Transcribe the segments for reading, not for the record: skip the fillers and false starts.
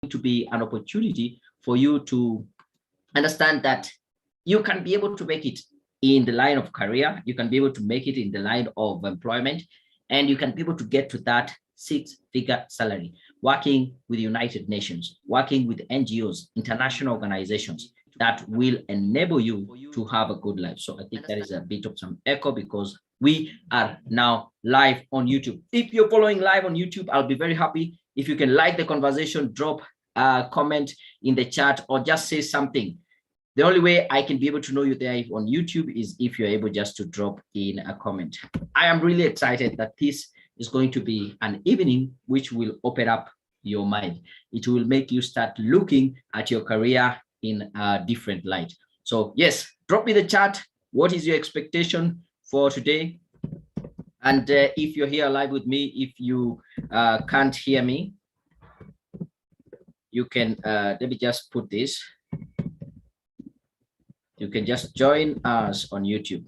to be an opportunity for you to understand that you can be able to make it in the line of career, you can be able to make it in the line of employment, and you can be able to get to that six-figure salary, working with the United Nations, working with NGOs, international organizations that will enable you to have a good life. So I think that is a bit of some echo because we are now live on YouTube. If you're following live on YouTube, I'll be very happy if you can like the conversation, drop a comment in the chat, or just say something. The only way I can be able to know you there on YouTube is if you're able just to drop in a comment. I am really excited that this is going to be an evening which will open up your mind. It will make you start looking at your career in a different light. So yes, drop me the chat. What is your expectation for today? And if you're here live with me, if you can't hear me, you can, let me just put this. You can just join us on YouTube.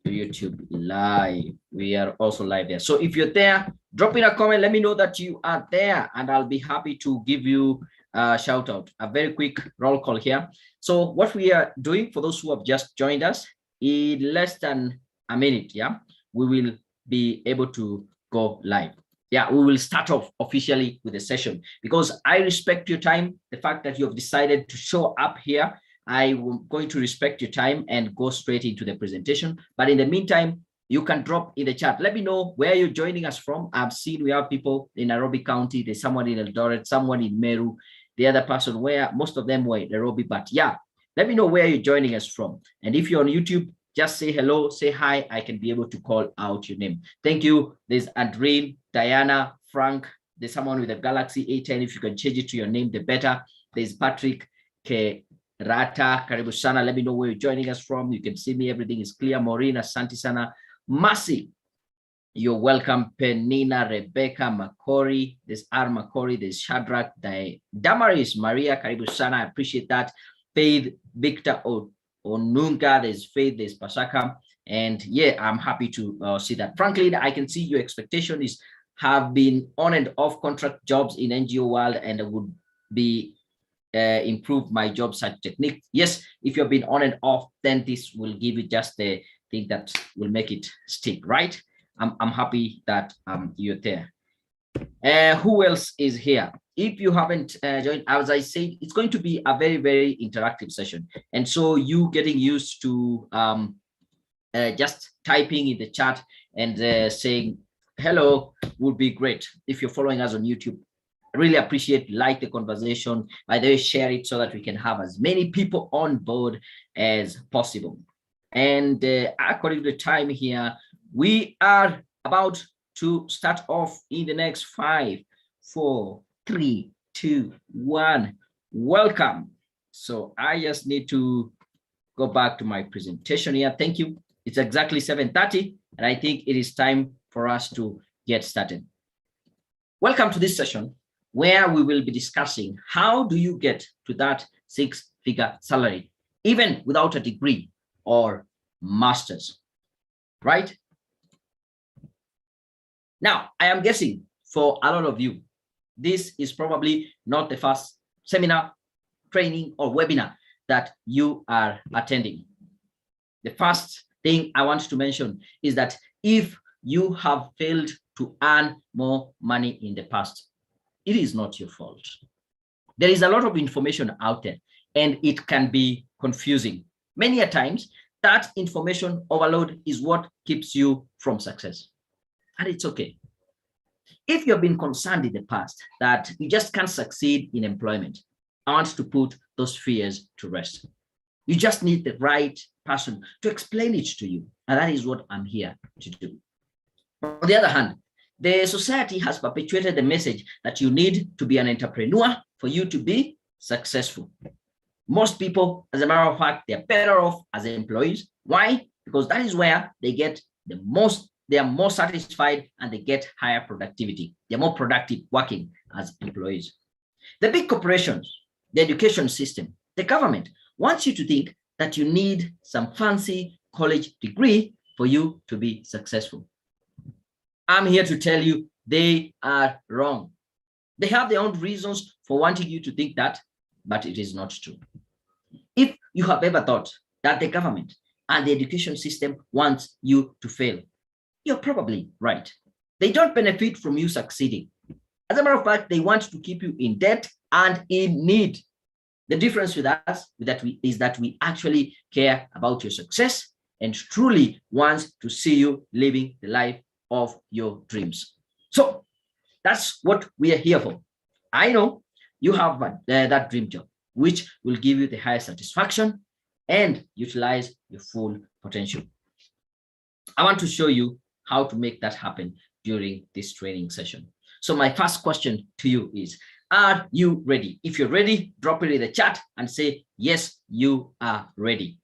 YouTube live. We are also live there. So if you're there, drop in a comment. Let me know that you are there, and I'll be happy to give you a shout out. A very quick roll call here. So what we are doing for those who have just joined us, in less than a minute, yeah, we will be able to go live. Yeah, we will start off officially with the session because I respect your time. The fact that you have decided to show up here, I'm going to respect your time and go straight into the presentation. But in the meantime, you can drop in the chat. Let me know where you're joining us from. I've seen we have people in Nairobi County. There's someone in Eldoret, someone in Meru, the other person where most of them were in Nairobi. But yeah, let me know where you're joining us from. And if you're on YouTube, just say hello, say hi. I can be able to call out your name. Thank you. There's Adrien, Diana, Frank. There's someone with a Galaxy A10. If you can change it to your name, the better. There's Patrick K. Rata, Karibu Sana. Let me know where you're joining us from. You can see me. Everything is clear. Maureen, Asante Sana. Mercy, you're welcome. Penina, Rebecca, Makori. There's R. Makori. There's Shadrach, Damaris, Maria, Karibu Sana. I appreciate that. Faith, Victor Onunga. There's Faith. There's Pasaka. And yeah, I'm happy to see that. Frankly, I can see your expectation is have been on and off contract jobs in NGO world, and I would be improve my job search technique. Yes, if you've been on and off, then this will give you just the thing that will make it stick, right? I'm happy that you're there. Who else is here? If you haven't joined, as I said, it's going to be a very, very interactive session. And so you getting used to just typing in the chat and saying hello would be great. If you're following us on YouTube, I really appreciate, like the conversation. By the way, share it so that we can have as many people on board as possible. And according to the time here, we are about to start off in the next 5, 4, 3, 2, 1. Welcome. So I just need to go back to my presentation here. Thank you. It's exactly 7:30, and I think it is time for us to get started. Welcome to this session, where we will be discussing how do you get to that six-figure salary, even without a degree or master's, right? Now, I am guessing for a lot of you, this is probably not the first seminar, training, or webinar that you are attending. The first thing I want to mention is that if you have failed to earn more money in the past, it is not your fault. There is a lot of information out there, and it can be confusing. Many a times, that information overload is what keeps you from success. And it's okay. If you've been concerned in the past that you just can't succeed in employment, I want to put those fears to rest. You just need the right person to explain it to you. And that is what I'm here to do. On the other hand, the society has perpetuated the message that you need to be an entrepreneur for you to be successful. Most people, as a matter of fact, they're better off as employees. Why? Because that is where they get the most, they are more satisfied, and they get higher productivity. They're more productive working as employees. The big corporations, the education system, the government wants you to think that you need some fancy college degree for you to be successful. I'm here to tell you They are wrong. They have their own reasons for wanting you to think that, but it is not true. If you have ever thought that the government and the education system wants you to fail, you're probably right. They don't benefit from you succeeding. As a matter of fact, they want to keep you in debt and in need. The difference with us is that we actually care about your success and truly want to see you living the life of your dreams. So that's what we are here for. I know you have that dream job, which will give you the highest satisfaction and utilize your full potential. I want to show you how to make that happen during this training session. So my first question to you is, are you ready? If you're ready, drop it in the chat and say, yes, you are ready.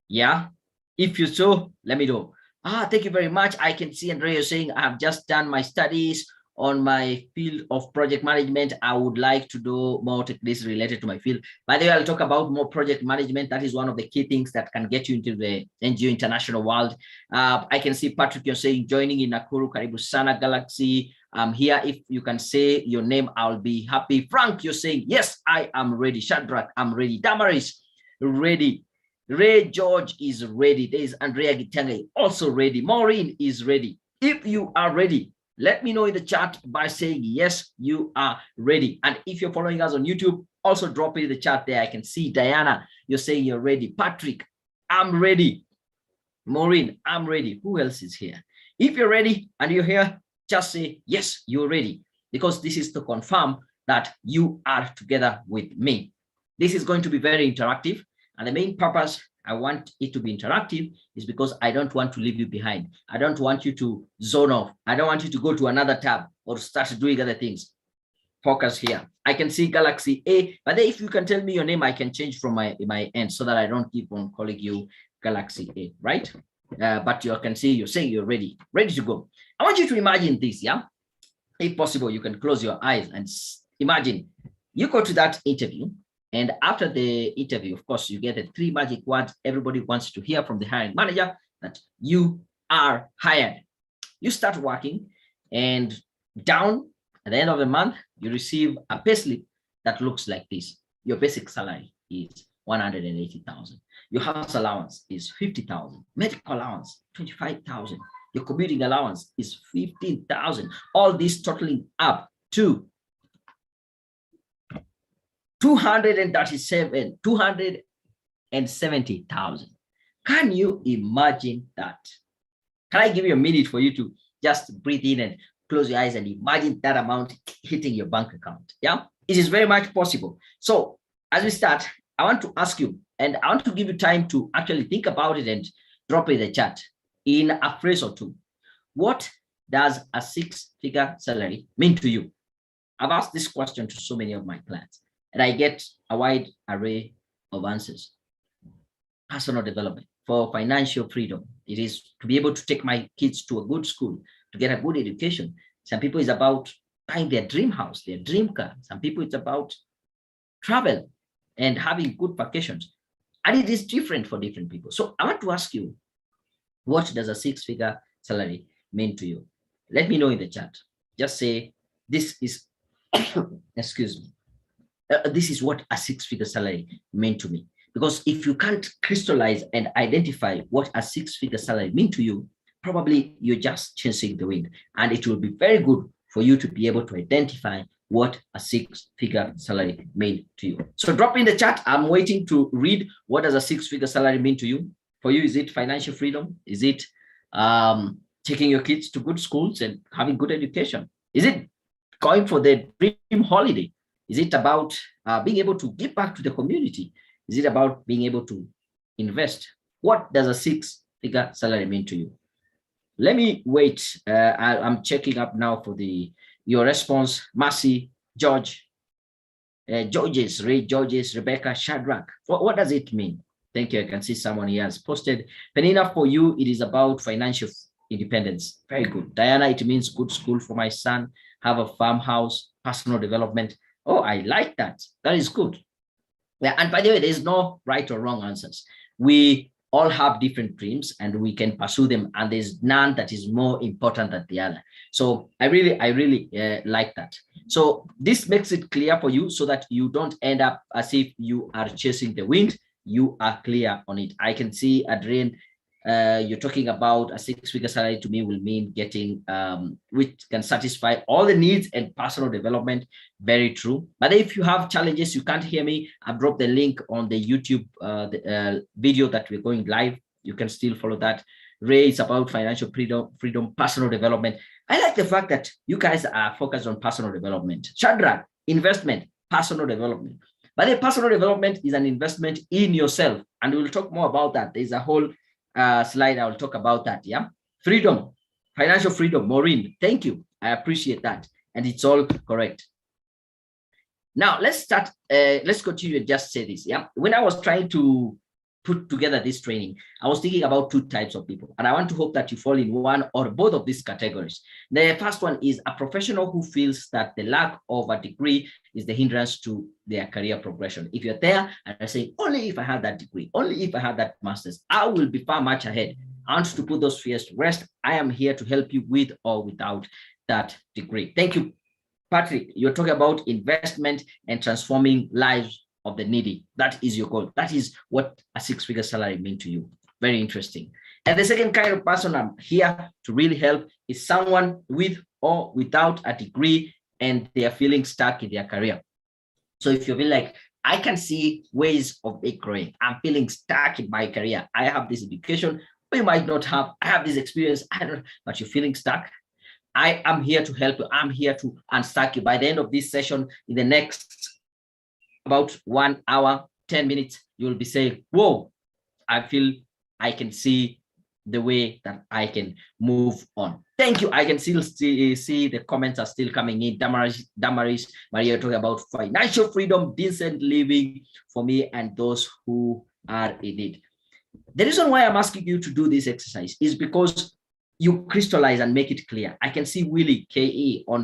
Yeah. If you so, let me know. Thank you very much. I can see Andrea saying, I have just done my studies on my field of project management. I would like to do more techniques related to my field. By the way, I'll talk about more project management. That is one of the key things that can get you into the NGO international world. I can see Patrick, you're saying joining in Nakuru, Karibu Sana Galaxy. Here, if you can say your name, I'll be happy. Frank, you're saying, yes, I am ready. Shadrach, I'm ready. Damaris, ready. Ray George is ready. There is Andrea Gitanga, also ready. Maureen is ready. If you are ready, let me know in the chat by saying, yes, you are ready. And if you're following us on YouTube, also drop it in the chat there. I can see Diana, you're saying you're ready. Patrick, I'm ready. Maureen, I'm ready. Who else is here? If you're ready and you're here, just say, yes, you're ready, because this is to confirm that you are together with me. This is going to be very interactive. And the main purpose I want it to be interactive is because I don't want to leave you behind. I don't want you to zone off. I don't want you to go to another tab or start doing other things. Focus here. I can see Galaxy A, but then if you can tell me your name, I can change from my end so that I don't keep on calling you Galaxy A, right? But you can see you're saying you're ready to go. I want you to imagine this, yeah? If possible, you can close your eyes and imagine you go to that interview. And after the interview, of course, you get the 3 magic words everybody wants to hear from the hiring manager, that you are hired. You start working, and down at the end of the month, you receive a payslip that looks like this. Your basic salary is 180,000. Your house allowance is 50,000. Medical allowance, 25,000. Your commuting allowance is 15,000. All this totaling up to 270,000. Can you imagine that? Can I give you a minute for you to just breathe in and close your eyes and imagine that amount hitting your bank account? Yeah, it is very much possible. So as we start, I want to ask you, and I want to give you time to actually think about it and drop it in the chat in a phrase or two. What does a 6-figure salary mean to you? I've asked this question to so many of my clients, and I get a wide array of answers. Personal development, for financial freedom. It is to be able to take my kids to a good school, to get a good education. Some people it's about buying their dream house, their dream car. Some people it's about travel and having good vacations. And it is different for different people. So I want to ask you, what does a 6-figure salary mean to you? Let me know in the chat. Just say, this is, excuse me, this is what a 6-figure salary meant to me. Because if you can't crystallize and identify what a 6-figure salary means to you, probably you're just chasing the wind. And it will be very good for you to be able to identify what a 6-figure salary means to you. So drop in the chat. I'm waiting to read, what does a 6-figure salary mean to you? For you, is it financial freedom? Is it taking your kids to good schools and having good education? Is it going for the dream holiday? Is it about being able to give back to the community? Is it about being able to invest? What does a 6-figure salary mean to you? Let me wait. I'm checking up now for your response. Mercy, George, Georges, Ray, Georges, Rebecca, Shadrach. What does it mean? Thank you. I can see someone here has posted. Penina, for you, it is about financial independence. Very good. Diana, it means good school for my son, have a farmhouse, personal development. Oh, I like that. That is good. Yeah, and by the way, there is no right or wrong answers. We all have different dreams and we can pursue them, and there's none that is more important than the other. So I really like that. So this makes it clear for you so that you don't end up as if you are chasing the wind. You are clear on it. I can see, Adrian, you're talking about a 6-figure salary. To me will mean getting which can satisfy all the needs and personal development. Very true. But if you have challenges, you can't hear me, I've dropped the link on the YouTube video that we're going live. You can still follow that. Ray, it's about financial freedom, personal development. I like the fact that you guys are focused on personal development. Shadrach, investment, personal development. But the personal development is an investment in yourself, and we'll talk more about that. There's a whole slide I will talk about that. Yeah, freedom, financial freedom. Maureen, thank you. I appreciate that, and it's all correct. Now let's start. Let's continue and just say this. Yeah, when I was trying to put together this training, I was thinking about 2 types of people, and I want to hope that you fall in one or both of these categories. The first one is a professional who feels that the lack of a degree is the hindrance to their career progression. If you're there and I say, only if I had that degree, only if I had that master's, I will be far much ahead. I want to put those fears to rest. I am here to help you with or without that degree. Thank you, Patrick. You're talking about investment and transforming lives of the needy. That is your goal. That is what a 6-figure salary means to you. Very interesting. And the second kind of person I'm here to really help is someone with or without a degree and they are feeling stuck in their career. So if you feel like, I can see ways of it growing, I'm feeling stuck in my career, I have this education, but you might not have, I have this experience, I don't, but you're feeling stuck, I am here to help you. I'm here to unstuck you. By the end of this session, in the next about 1 hour, 10 minutes, you will be saying, whoa, I feel I can see the way that I can move on. Thank you. I can still see the comments are still coming in. Damaris, Maria talking about financial freedom, decent living for me and those who are in it. The reason why I'm asking you to do this exercise is because you crystallize and make it clear. I can see Willie KE on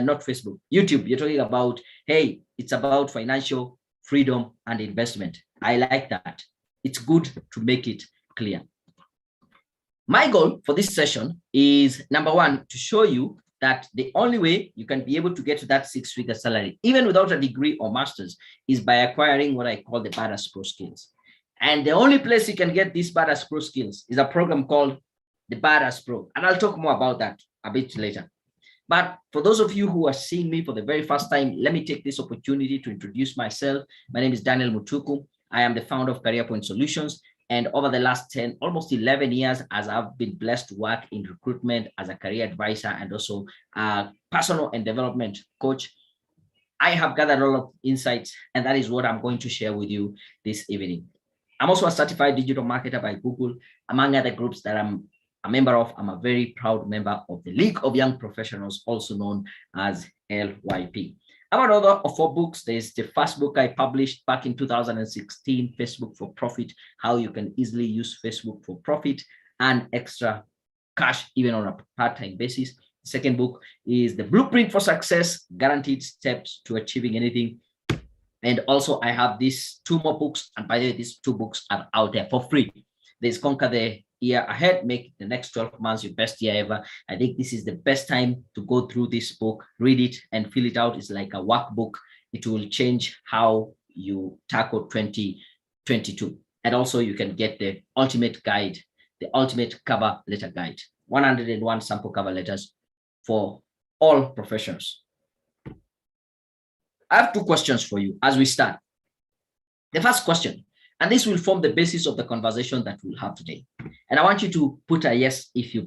not Facebook, YouTube. You're talking about, hey, it's about financial freedom and investment. I like that. It's good to make it clear. My goal for this session is, number one, to show you that the only way you can be able to get to that 6-figure salary, even without a degree or master's, is by acquiring what I call the Badass Pro skills. And the only place you can get these Badass Pro skills is a program called the Badass Pro. And I'll talk more about that a bit later. But for those of you who are seeing me for the very first time, let me take this opportunity to introduce myself. My name is Daniel Mutuku. I am the founder of Career Point Solutions. And over the last 10, almost 11 years, as I've been blessed to work in recruitment as a career advisor and also a personal and development coach, I have gathered a lot of insights, and that is what I'm going to share with you this evening. I'm also a certified digital marketer by Google, among other groups that I'm a member of. I'm a very proud member of the League of Young Professionals, also known as LYP. I'm an author of 4 books. There's the first book I published back in 2016, Facebook for Profit, how you can easily use Facebook for profit and extra cash, even on a part-time basis. The second book is The Blueprint for Success, Guaranteed Steps to Achieving Anything. And also I have these 2 more books. And by the way, these 2 books are out there for free. There's Conquer the Year Ahead, Make the Next 12 Months Your Best Year Ever. I think this is the best time to go through this book, read it and fill it out. It's like a workbook. It will change how you tackle 2022. And also you can get the ultimate guide, the ultimate cover letter guide, 101 sample cover letters for all professionals. I have 2 questions for you as we start. The first question, and this will form the basis of the conversation that we'll have today. And I want you to put a yes if you're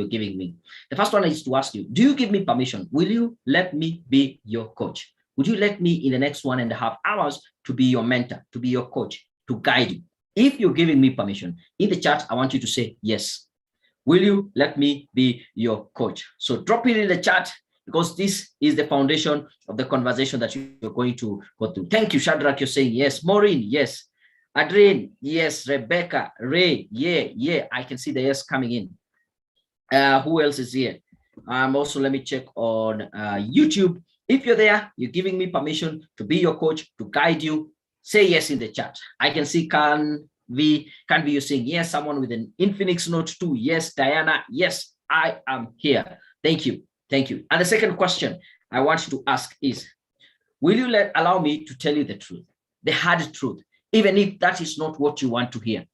giving me. The first one is to ask you, do you give me permission? Will you let me be your coach? Would you let me in the next 1.5 hours to be your mentor, to be your coach, to guide you? If you're giving me permission, in the chat, I want you to say yes. Will you let me be your coach? So drop it in the chat, because this is the foundation of the conversation that you're going to go through. Thank you, Shadrach. You're saying yes. Maureen, yes. Adrian, yes. Rebecca, Ray, yeah. I can see the yes coming in. Who else is here? Also, let me check on YouTube. If you're there, you're giving me permission to be your coach, to guide you, say yes in the chat. I can see Khan, V. Can't be you saying yes. Someone with an Infinix Note 2. Yes, Diana. Yes, I am here. Thank you. Thank you. And the second question I want you to ask is, will you allow me to tell you the truth, the hard truth, even if that is not what you want to hear?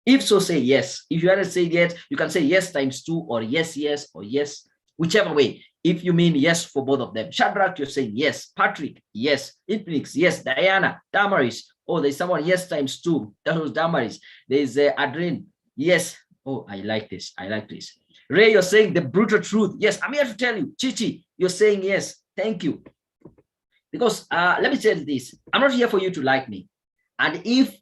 If so, say yes. If you want to say yes, you can say yes times 2 or yes, yes, or yes, whichever way. If you mean yes for both of them. Shadrach, you're saying yes. Patrick, yes. Infinix, yes. Diana, Damaris. Oh, there's someone, yes times 2. That was Damaris. There's Adrian, yes. Oh, I like this. I like this. Ray, you're saying the brutal truth. Yes, I'm here to tell you. Chichi, you're saying yes. Thank you. Because let me tell you this. I'm not here for you to like me. And if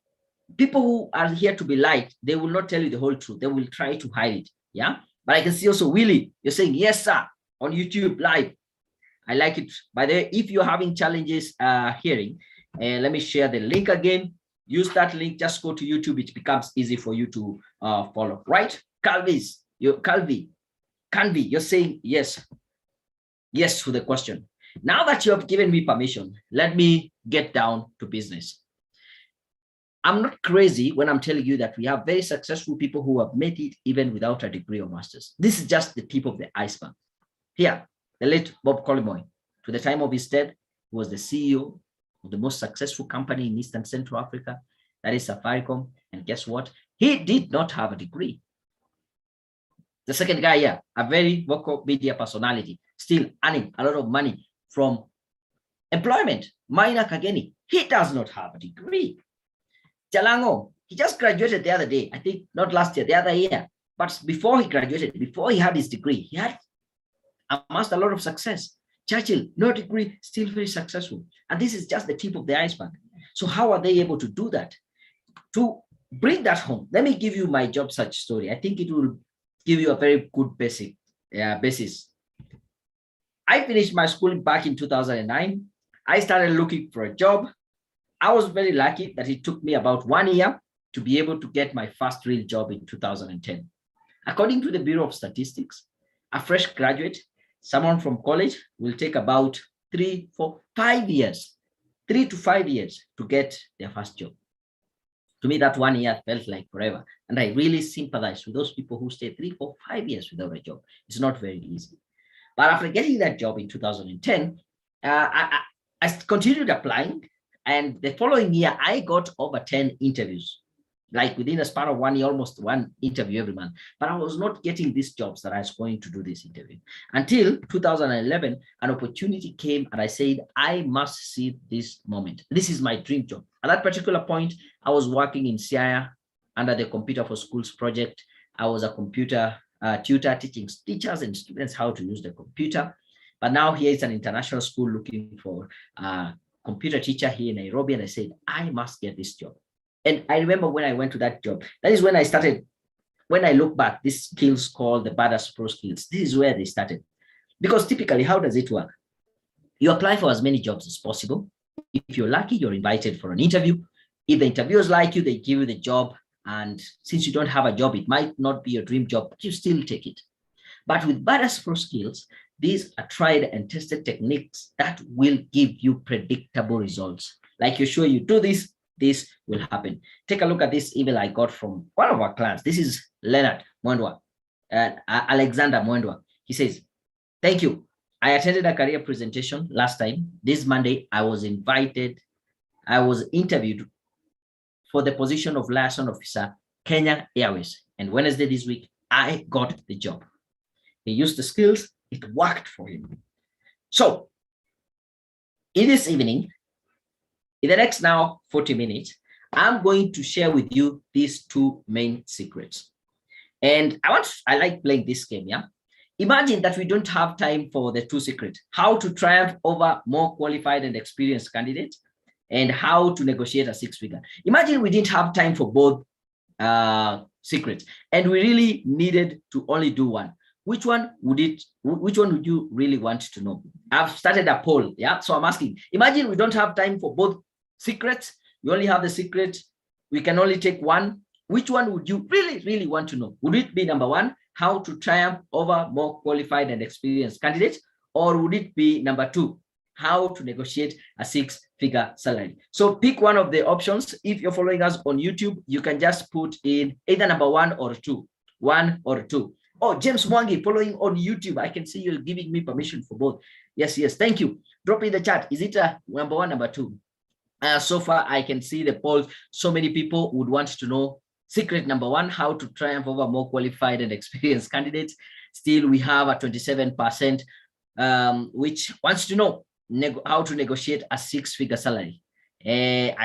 people who are here to be liked, they will not tell you the whole truth. They will try to hide it. Yeah. But I can see also Willie, you're saying yes, sir, on YouTube live. I like it. By the way, if you're having challenges hearing, let me share the link again. Use that link. Just go to YouTube. It becomes easy for you to follow. Right? Canvi, you're saying yes. Yes to the question. Now that you have given me permission, let me get down to business. I'm not crazy when I'm telling you that we have very successful people who have made it even without a degree or master's. This is just the tip of the iceberg. Here, the late Bob Collymore, to the time of his death, he was the CEO of the most successful company in East and Central Africa, that is Safaricom. And guess what? He did not have a degree. The second guy here, a very vocal media personality, still earning a lot of money from employment. Maina Kageni, he does not have a degree. Jalango, he just graduated the other day, I think not last year, the other year. But before he graduated, before he had his degree, he had amassed a lot of success. Churchill, no degree, still very successful. And this is just the tip of the iceberg. So how are they able to do that? To bring that home, let me give you my job search story. I think it will give you a very good basis. I finished my schooling back in 2009. I started looking for a job. I was very lucky that it took me about 1 year to be able to get my first real job in 2010. According to the Bureau of Statistics, a fresh graduate, someone from college, will take about 3, 4, 5 years, 3 to 5 years to get their first job. To me, that 1 year felt like forever. And I really sympathize with those people who stay 3, 4, 5 years without a job. It's not very easy. But after getting that job in 2010, I continued applying. And the following year, I got over 10 interviews, like within a span of 1 year, almost one interview every month. But I was not getting these jobs that I was going to do this interview. Until 2011, an opportunity came and I said, I must see this moment. This is my dream job. At that particular point, I was working in Siaya under the Computer for Schools project. I was a computer tutor teaching teachers and students how to use the computer. But now here is an international school looking for computer teacher here in Nairobi, and I said, I must get this job. And I remember when I went to that job, that is when I started, when I look back, these skills called the Badass Pro skills, this is where they started. Because typically, how does it work? You apply for as many jobs as possible. If you're lucky, you're invited for an interview. If the interviewers like you, they give you the job. And since you don't have a job, it might not be your dream job, but you still take it. But with Badass Pro skills, these are tried and tested techniques that will give you predictable results. Like you're sure you do this, this will happen. Take a look at this email I got from one of our clients. This is Leonard Mwendwa, Alexander Mwendwa. He says, thank you. I attended a career presentation last time. This Monday, I was interviewed for the position of liaison officer, Kenya Airways. And Wednesday this week, I got the job. He used the skills. It worked for him. So in this evening, in the next now 40 minutes, I'm going to share with you these two main secrets. And I like playing this game, yeah? Imagine that we don't have time for the two secrets: how to triumph over more qualified and experienced candidates, and how to negotiate a six-figure. Imagine we didn't have time for both secrets, and we really needed to only do one. Which one would you really want to know? I've started a poll, yeah? So I'm asking, imagine we don't have time for both secrets. We only have the secret. We can only take one. Which one would you really want to know? Would it be number one, how to triumph over more qualified and experienced candidates? Or would it be number two, how to negotiate a 6-figure salary. So pick one of the options. If you're following us on YouTube, you can just put in either number 1 or 2. 1 or 2. Oh, James Mwangi following on YouTube. I can see you're giving me permission for both. Yes, thank you. Drop in the chat. Is it number 1, number 2? So far, I can see the polls. So many people would want to know secret number 1, how to triumph over more qualified and experienced candidates. Still, we have a 27% which wants to know how to negotiate a 6-figure salary.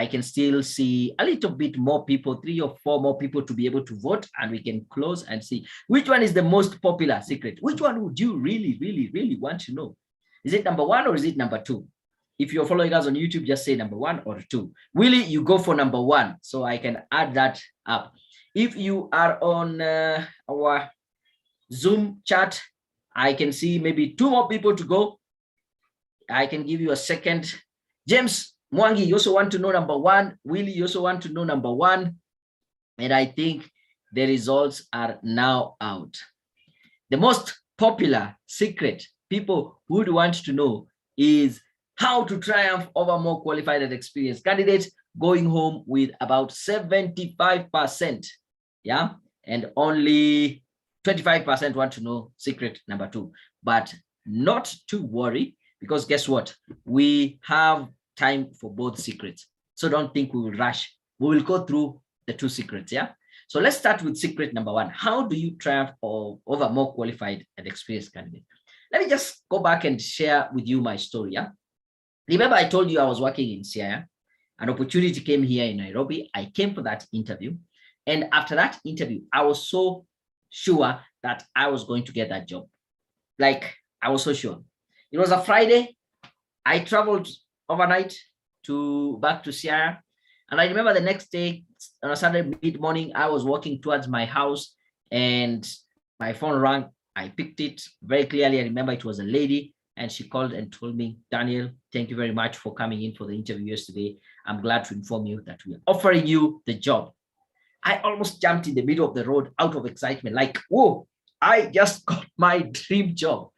I can still see a little bit more people, 3 or 4 more people to be able to vote, and we can close and see which one is the most popular secret. Which one would you really want to know? Is it number 1 or is it number 2? If you're following us on YouTube, just say number 1 or 2. Willie, you go for number 1, so I can add that up. If you are on our Zoom chat, I can see maybe 2 more people to go. I can give you a second. James Mwangi, you also want to know number 1. Willie, you also want to know number 1. And I think the results are now out. The most popular secret people would want to know is how to triumph over more qualified and experienced candidates, going home with about 75%. Yeah, and only 25% want to know secret number 2. But not to worry, because guess what? We have time for both secrets. So don't think we will rush. We will go through the 2 secrets. Yeah. So let's start with secret number 1. How do you triumph over more qualified and experienced candidates? Let me just go back and share with you my story. Yeah. Remember, I told you I was working in CIA. An opportunity came here in Nairobi. I came for that interview. And after that interview, I was so sure that I was going to get that job. Like, I was so sure. It was a Friday. I traveled overnight back to Sierra. And I remember the next day, on a Saturday mid-morning, I was walking towards my house and my phone rang. I picked it very clearly. I remember it was a lady. And she called and told me, Daniel, thank you very much for coming in for the interview yesterday. I'm glad to inform you that we are offering you the job. I almost jumped in the middle of the road out of excitement, like, whoa, I just got my dream job.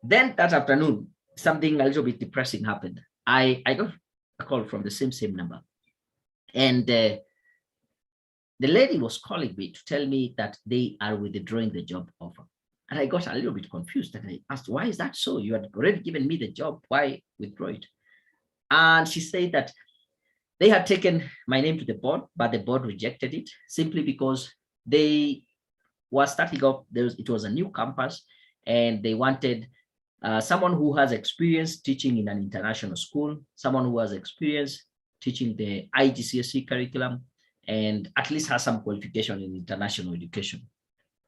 Then that afternoon, something a little bit depressing happened. I got a call from the same number. And the lady was calling me to tell me that they are withdrawing the job offer. And I got a little bit confused, and I asked, why is that so? You had already given me the job. Why withdraw it? And she said that they had taken my name to the board, but the board rejected it simply because they were starting up. It was a new campus, and they wanted someone who has experience teaching in an international school, someone who has experience teaching the IGCSE curriculum, and at least has some qualification in international education.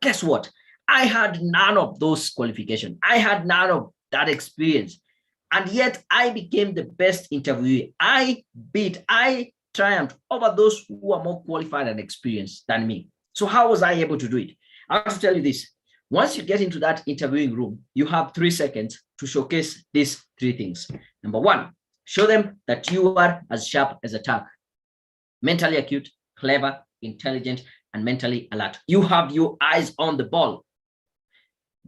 Guess what? I had none of those qualifications. I had none of that experience. And yet I became the best interviewee. I triumphed over those who are more qualified and experienced than me. So how was I able to do it? I have to tell you this. Once you get into that interviewing room, you have 3 seconds to showcase these 3 things. Number 1, show them that you are as sharp as a tack, mentally acute, clever, intelligent, and mentally alert. You have your eyes on the ball.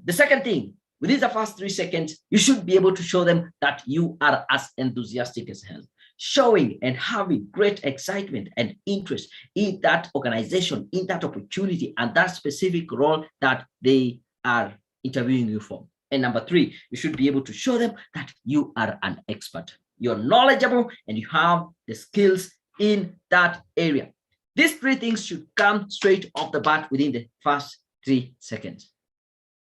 The second thing, within the first 3 seconds, you should be able to show them that you are as enthusiastic as hell, showing and having great excitement and interest in that organization, in that opportunity, and that specific role that they are interviewing you for. And number 3, you should be able to show them that you are an expert. You're knowledgeable and you have the skills in that area. These 3 things should come straight off the bat within the first 3 seconds.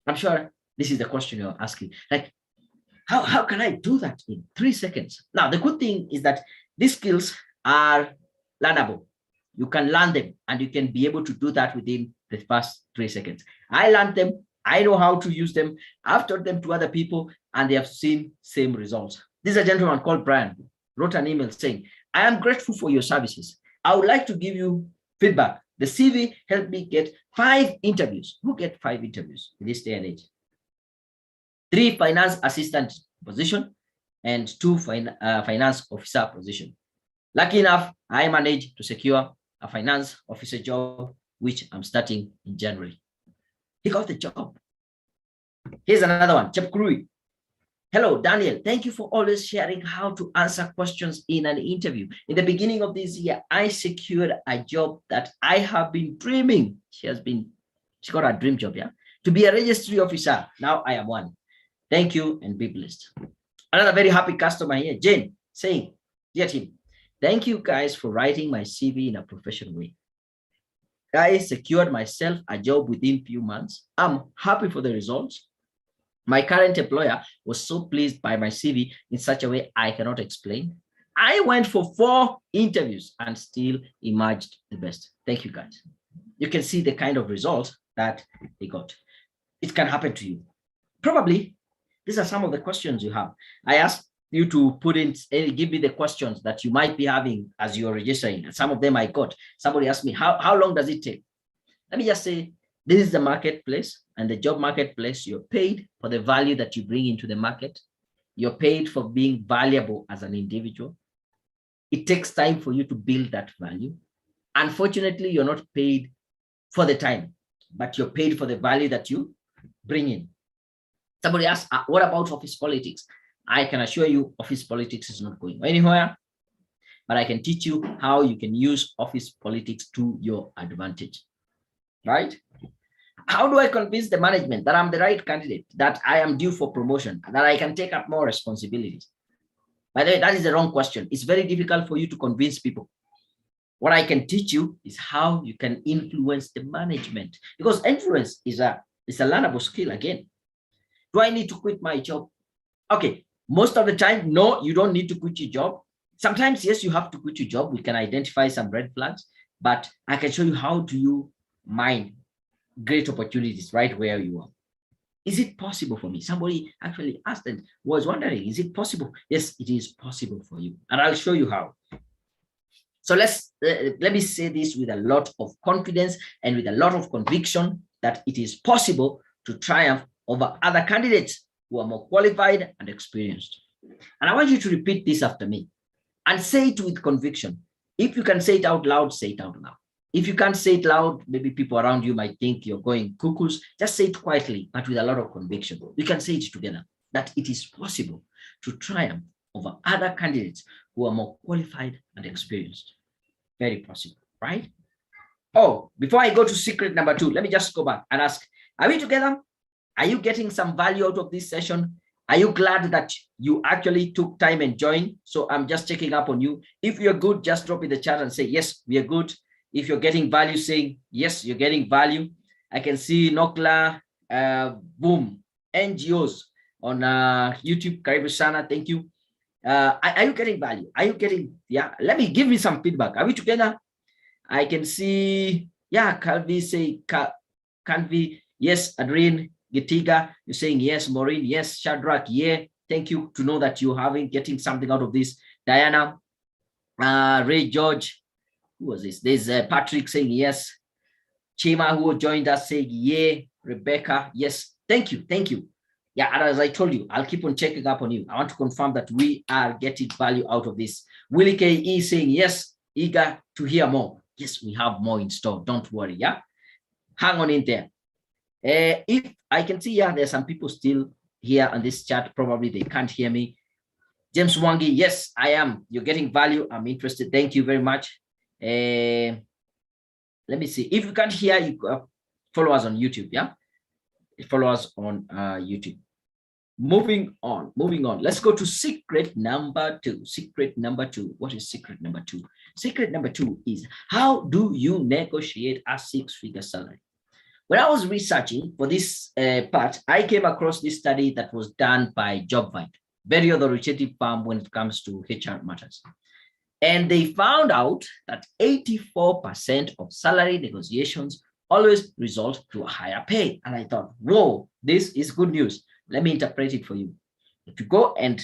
I'm sure this is the question you're asking. Like, how can I do that in 3 seconds? Now, the good thing is that these skills are learnable. You can learn them and you can be able to do that within the first 3 seconds. I learned them. I know how to use them. I've taught them to other people and they have seen same results. This is a gentleman called Brian, wrote an email saying, I am grateful for your services. I would like to give you feedback. The CV helped me get 5 interviews. Who get 5 interviews in this day and age? 3 finance assistant position and 2 finance officer position. Lucky enough, I managed to secure a finance officer job, which I'm starting in January. He got the job. Here's another one, Chep Krui. Hello, Daniel. Thank you for always sharing how to answer questions in an interview. In the beginning of this year, I secured a job that I have been dreaming. She got a dream job, yeah, to be a registry officer. Now I am one. Thank you and be blessed. Another very happy customer here, Jane, saying, dear team, thank you guys for writing my CV in a professional way. I secured myself a job within few months. I'm happy for the results. My current employer was so pleased by my CV in such a way I cannot explain. I went for 4 interviews and still emerged the best. Thank you, guys. You can see the kind of results that they got. It can happen to you. Probably, these are some of the questions you have. I asked you to put in, give me the questions that you might be having as you're registering. And some of them I got. Somebody asked me, how long does it take? Let me just say, this is the marketplace, and the job marketplace. You're paid for the value that you bring into the market. You're paid for being valuable as an individual. It takes time for you to build that value. Unfortunately, you're not paid for the time, but you're paid for the value that you bring in. Somebody asked, what about office politics? I can assure you office politics is not going anywhere, but I can teach you how you can use office politics to your advantage, right? How do I convince the management that I'm the right candidate, that I am due for promotion, that I can take up more responsibilities? By the way, that is the wrong question. It's very difficult for you to convince people. What I can teach you is how you can influence the management, because influence is a learnable skill again. Do I need to quit my job? Okay, most of the time, no, you don't need to quit your job. Sometimes, yes, you have to quit your job. We can identify some red flags, but I can show you how do you mine great opportunities right where you are. Is it possible for me? Somebody actually asked and was wondering, is it possible? Yes, it is possible for you. And I'll show you how. So let me say this with a lot of confidence and with a lot of conviction that it is possible to triumph over other candidates who are more qualified and experienced. And I want you to repeat this after me and say it with conviction. If you can say it out loud, say it out loud. If you can't say it loud, maybe people around you might think you're going cuckoos. Just say it quietly, but with a lot of conviction. We can say it together, that it is possible to triumph over other candidates who are more qualified and experienced. Very possible, right? Oh, before I go to secret number 2, let me just go back and ask, are we together? Are you getting some value out of this session? Are you glad that you actually took time and joined? So I'm just checking up on you. If you're good, just drop in the chat and say, yes, we are good. If you're getting value, saying, yes, you're getting value. I can see Nokla, boom, NGOs on YouTube, Karibu Sana, thank you. Are you getting value? Are you getting, yeah, give me some feedback. Are we together? I can see, yeah, Calvi say, Calvi, yes, Adrian, Gitiga, you're saying yes, Maureen, yes, Shadrach, yeah, thank you to know that you're getting something out of this. Diana, Ray George, who was this? There's Patrick saying yes. Chima, who joined us, saying yeah. Rebecca, yes. Thank you. Thank you. Yeah, and as I told you, I'll keep on checking up on you. I want to confirm that we are getting value out of this. Willie K.E. saying yes, eager to hear more. Yes, we have more in store. Don't worry. Yeah, hang on in there. If I can see, yeah, there's some people still here on this chat. Probably they can't hear me. James Wangi, yes, I am. You're getting value. I'm interested. Thank you very much. Let me see. If you can't hear, you follow us on YouTube. Yeah, follow us on YouTube. Moving on. Let's go to secret number 2. Secret number 2. What is secret number 2? Secret number 2 is, how do you negotiate a 6-figure salary? When I was researching for this part, I came across this study that was done by JobVite, very authoritative firm when it comes to HR matters. And they found out that 84% of salary negotiations always result to a higher pay. And I thought, whoa, this is good news. Let me interpret it for you. If you go and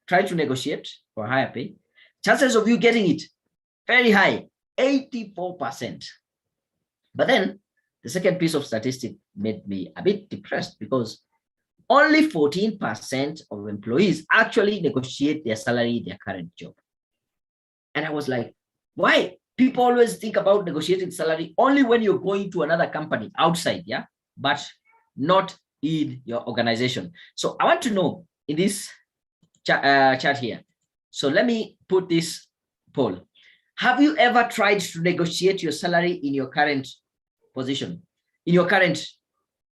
try to negotiate for a higher pay, chances of you getting it, very high, 84%. But then the second piece of statistic made me a bit depressed, because only 14% of employees actually negotiate their salary in their current job. And I was like, why? People always think about negotiating salary only when you're going to another company outside, yeah, but not in your organization. So I want to know, in this chat here. So let me put this poll. Have you ever tried to negotiate your salary in your current position, in your current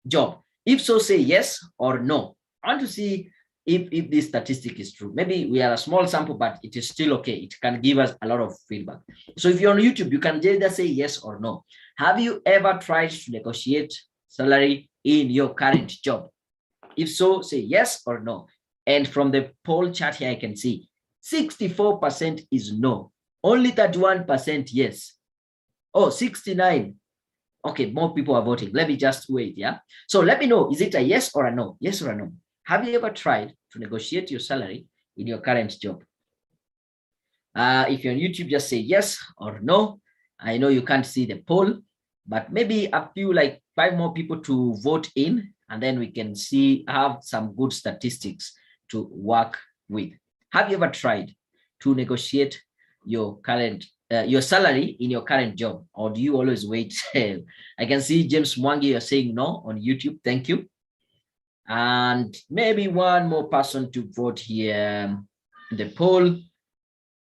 job? If so, say yes or no. I want to see if this statistic is true. Maybe we are a small sample, but it is still okay. It can give us a lot of feedback. So if you're on YouTube, you can just say yes or no. Have you ever tried to negotiate salary in your current job? If so, say yes or no. And from the poll chat here, I can see 64% is no. Only 31% yes. Oh, 69. Okay, more people are voting. Let me just wait, yeah? So let me know, is it a yes or a no? Yes or a no? Have you ever tried to negotiate your salary in your current job? If you're on YouTube, just say yes or no. I know you can't see the poll, but maybe a few, like 5 more people to vote in, and then we can have some good statistics to work with. Have you ever tried to negotiate your salary in your current job, or do you always wait? I can see James Mwangi, you're saying no on YouTube. Thank you. And maybe one more person to vote here. The poll.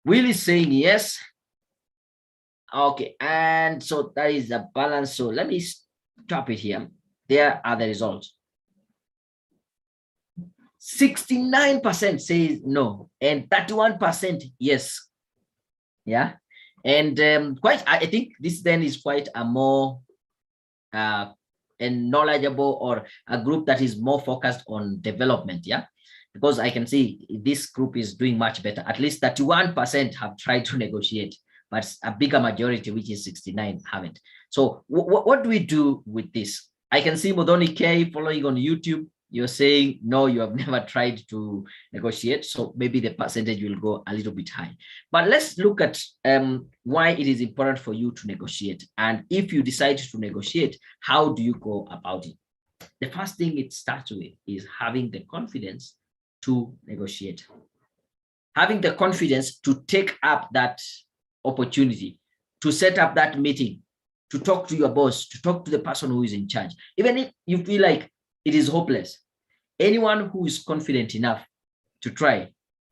Will is saying yes. Okay, and so that is the balance. So let me stop it here. There are the results. 69% says no, and 31% yes. Yeah, and I think this then is quite a more and knowledgeable, or a group that is more focused on development. Yeah, because I can see this group is doing much better. At least 31% have tried to negotiate, but a bigger majority, which is 69, haven't. So what do we do with this? I can see Modoni K following on YouTube. You're saying no, you have never tried to negotiate. So maybe the percentage will go a little bit high. But let's look at why it is important for you to negotiate. And if you decide to negotiate, how do you go about it? The first thing it starts with is having the confidence to negotiate. Having the confidence to take up that opportunity, to set up that meeting, to talk to your boss, to talk to the person who is in charge. Even if you feel like it is hopeless, anyone who is confident enough to try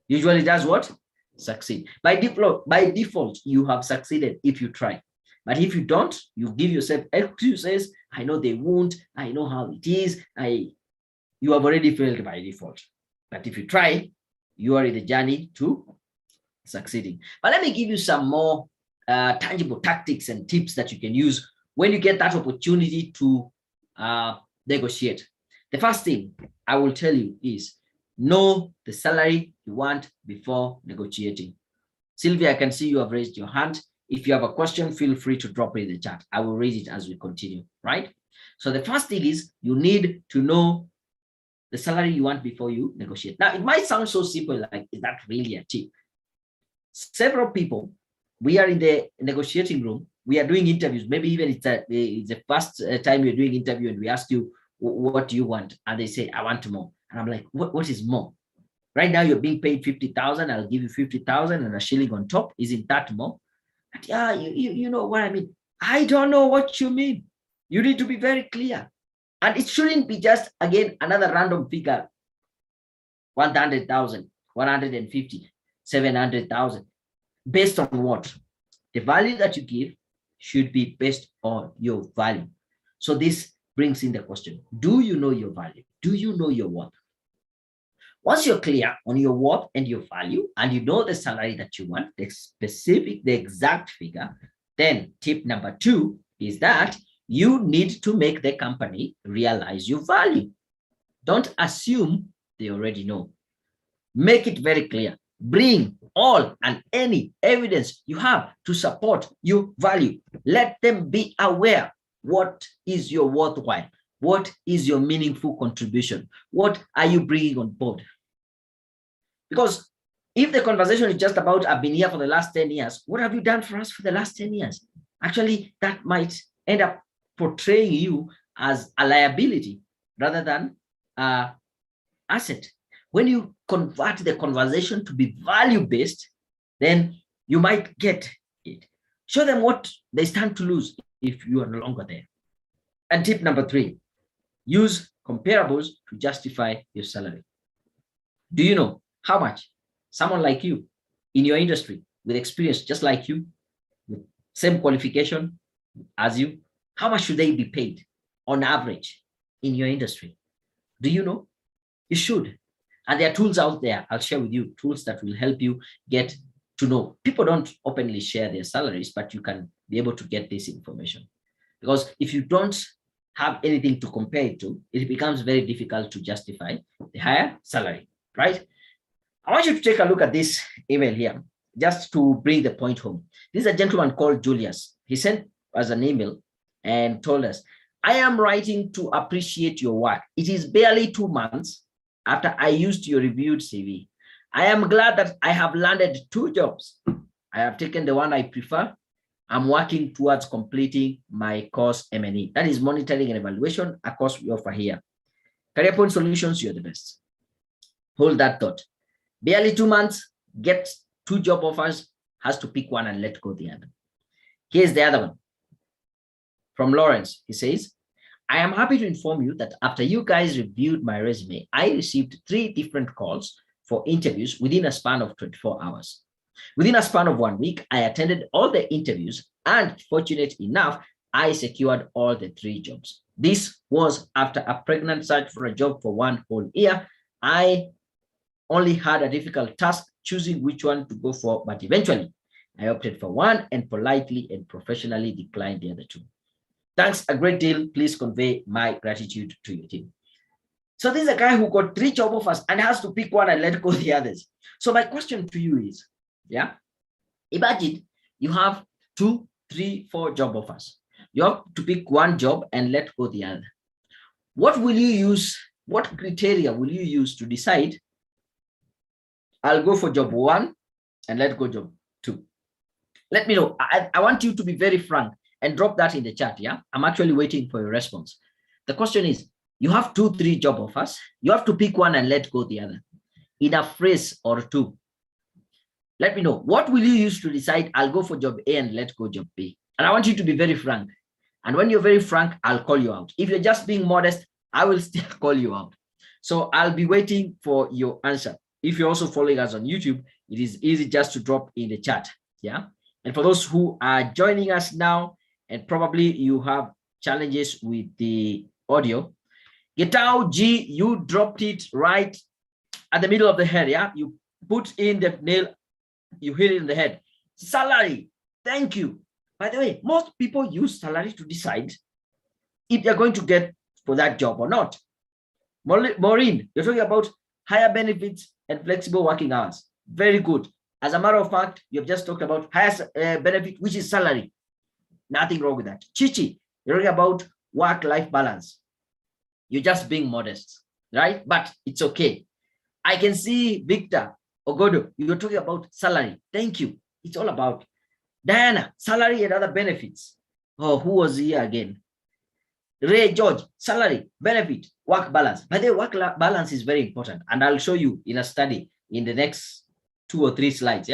usually does what? Succeed. By default, you have succeeded if you try. But if you don't, you give yourself excuses. I know they won't. I know how it is. You have already failed by default. But if you try, you are in the journey to succeeding. But let me give you some more tangible tactics and tips that you can use when you get that opportunity to negotiate. The first thing I will tell you is know the salary you want before negotiating. Sylvia, I can see you have raised your hand. If you have a question, feel free to drop it in the chat. I will read it as we continue, right? So the first thing is you need to know the salary you want before you negotiate. Now, it might sound so simple, like, is that really a tip? Several people, we are in the negotiating room, we are doing interviews, maybe even it's the first time you're doing interview, and we ask you, what do you want? And they say, I want more. And I'm like, what is more? Right now you're being paid 50,000, I'll give you 50,000 and a shilling on top. Isn't that more? But yeah, you know what I mean. I don't know what you mean. You need to be very clear. And it shouldn't be just, again, another random figure, 100,000, 150, 700,000. Based on what? The value that you give should be based on your value. So this brings in the question, do you know your value? Do you know your worth? Once you're clear on your worth and your value, and you know the salary that you want, the exact figure, then tip number 2 is that you need to make the company realize your value. Don't assume they already know. Make it very clear. Bring all and any evidence you have to support your value. Let them be aware. What is your worthwhile? What is your meaningful contribution? What are you bringing on board? Because if the conversation is just about, I've been here for the last 10 years, what have you done for us for the last 10 years? Actually, that might end up portraying you as a liability rather than an asset. When you convert the conversation to be value-based, then you might get it. Show them what they stand to lose if you are no longer there. And tip number 3, use comparables to justify your salary. Do you know how much someone like you in your industry with experience just like you, with same qualification as you, how much should they be paid on average in your industry? Do you know? You should. And there are tools out there. I'll share with you tools that will help you get to know. People don't openly share their salaries, but you can be able to get this information. Because if you don't have anything to compare it to, it becomes very difficult to justify the higher salary, right? I want you to take a look at this email here, just to bring the point home. This is a gentleman called Julius. He sent us an email and told us, I am writing to appreciate your work. It is barely 2 months after I used your reviewed CV. I am glad that I have landed 2 jobs. I have taken the one I prefer. I'm working towards completing my course M&E. That is monitoring and evaluation, a course we offer here. Career Point Solutions, you're the best. Hold that thought. Barely 2 months, get 2 job offers, has to pick one and let go the other. Here's the other one. From Lawrence, he says, I am happy to inform you that after you guys reviewed my resume, I received 3 different calls for interviews within a span of 24 hours. Within a span of 1 week, I attended all the interviews, and fortunate enough, I secured all the 3 jobs. This was after a pregnant search for a job for 1 whole year. I only had a difficult task choosing which one to go for, but eventually I opted for one and politely and professionally declined the other 2. Thanks a great deal. Please convey my gratitude to your team. So this is a guy who got 3 job offers and has to pick one and let go the others. So my question to you is, imagine you have 2, 3, 4 job offers. You have to pick one job and let go the other. What will you use? What criteria will you use to decide, I'll go for job 1 and let go job 2? Let me know. I want you to be very frank and drop that in the chat. I'm actually waiting for your response. The question is, you have 2, 3 job offers. You have to pick one and let go the other in a phrase or 2. Let me know. What will you use to decide, I'll go for job A and let go job B? And I want you to be very frank. And when you're very frank, I'll call you out. If you're just being modest, I will still call you out. So I'll be waiting for your answer. If you're also following us on YouTube, it is easy just to drop in the chat. And for those who are joining us now, and probably you have challenges with the audio, Getao G, you dropped it right at the middle of the head. You put in the nail, you hit it in the head. Salary. Thank you. By the way, most people use salary to decide if they're going to get for that job or not. Maureen, you're talking about higher benefits and flexible working hours. Very good. As a matter of fact, you've just talked about higher benefit, which is salary. Nothing wrong with that. Chichi, you're talking about work-life balance. You're just being modest, right? But it's okay. I can see Victor Ogodo, you're talking about salary. Thank you. It's all about Diana, salary and other benefits. Oh, who was here again? Ray George, salary, benefit, work balance. By the way, work balance is very important. And I'll show you in a study in the next 2 or 3 slides.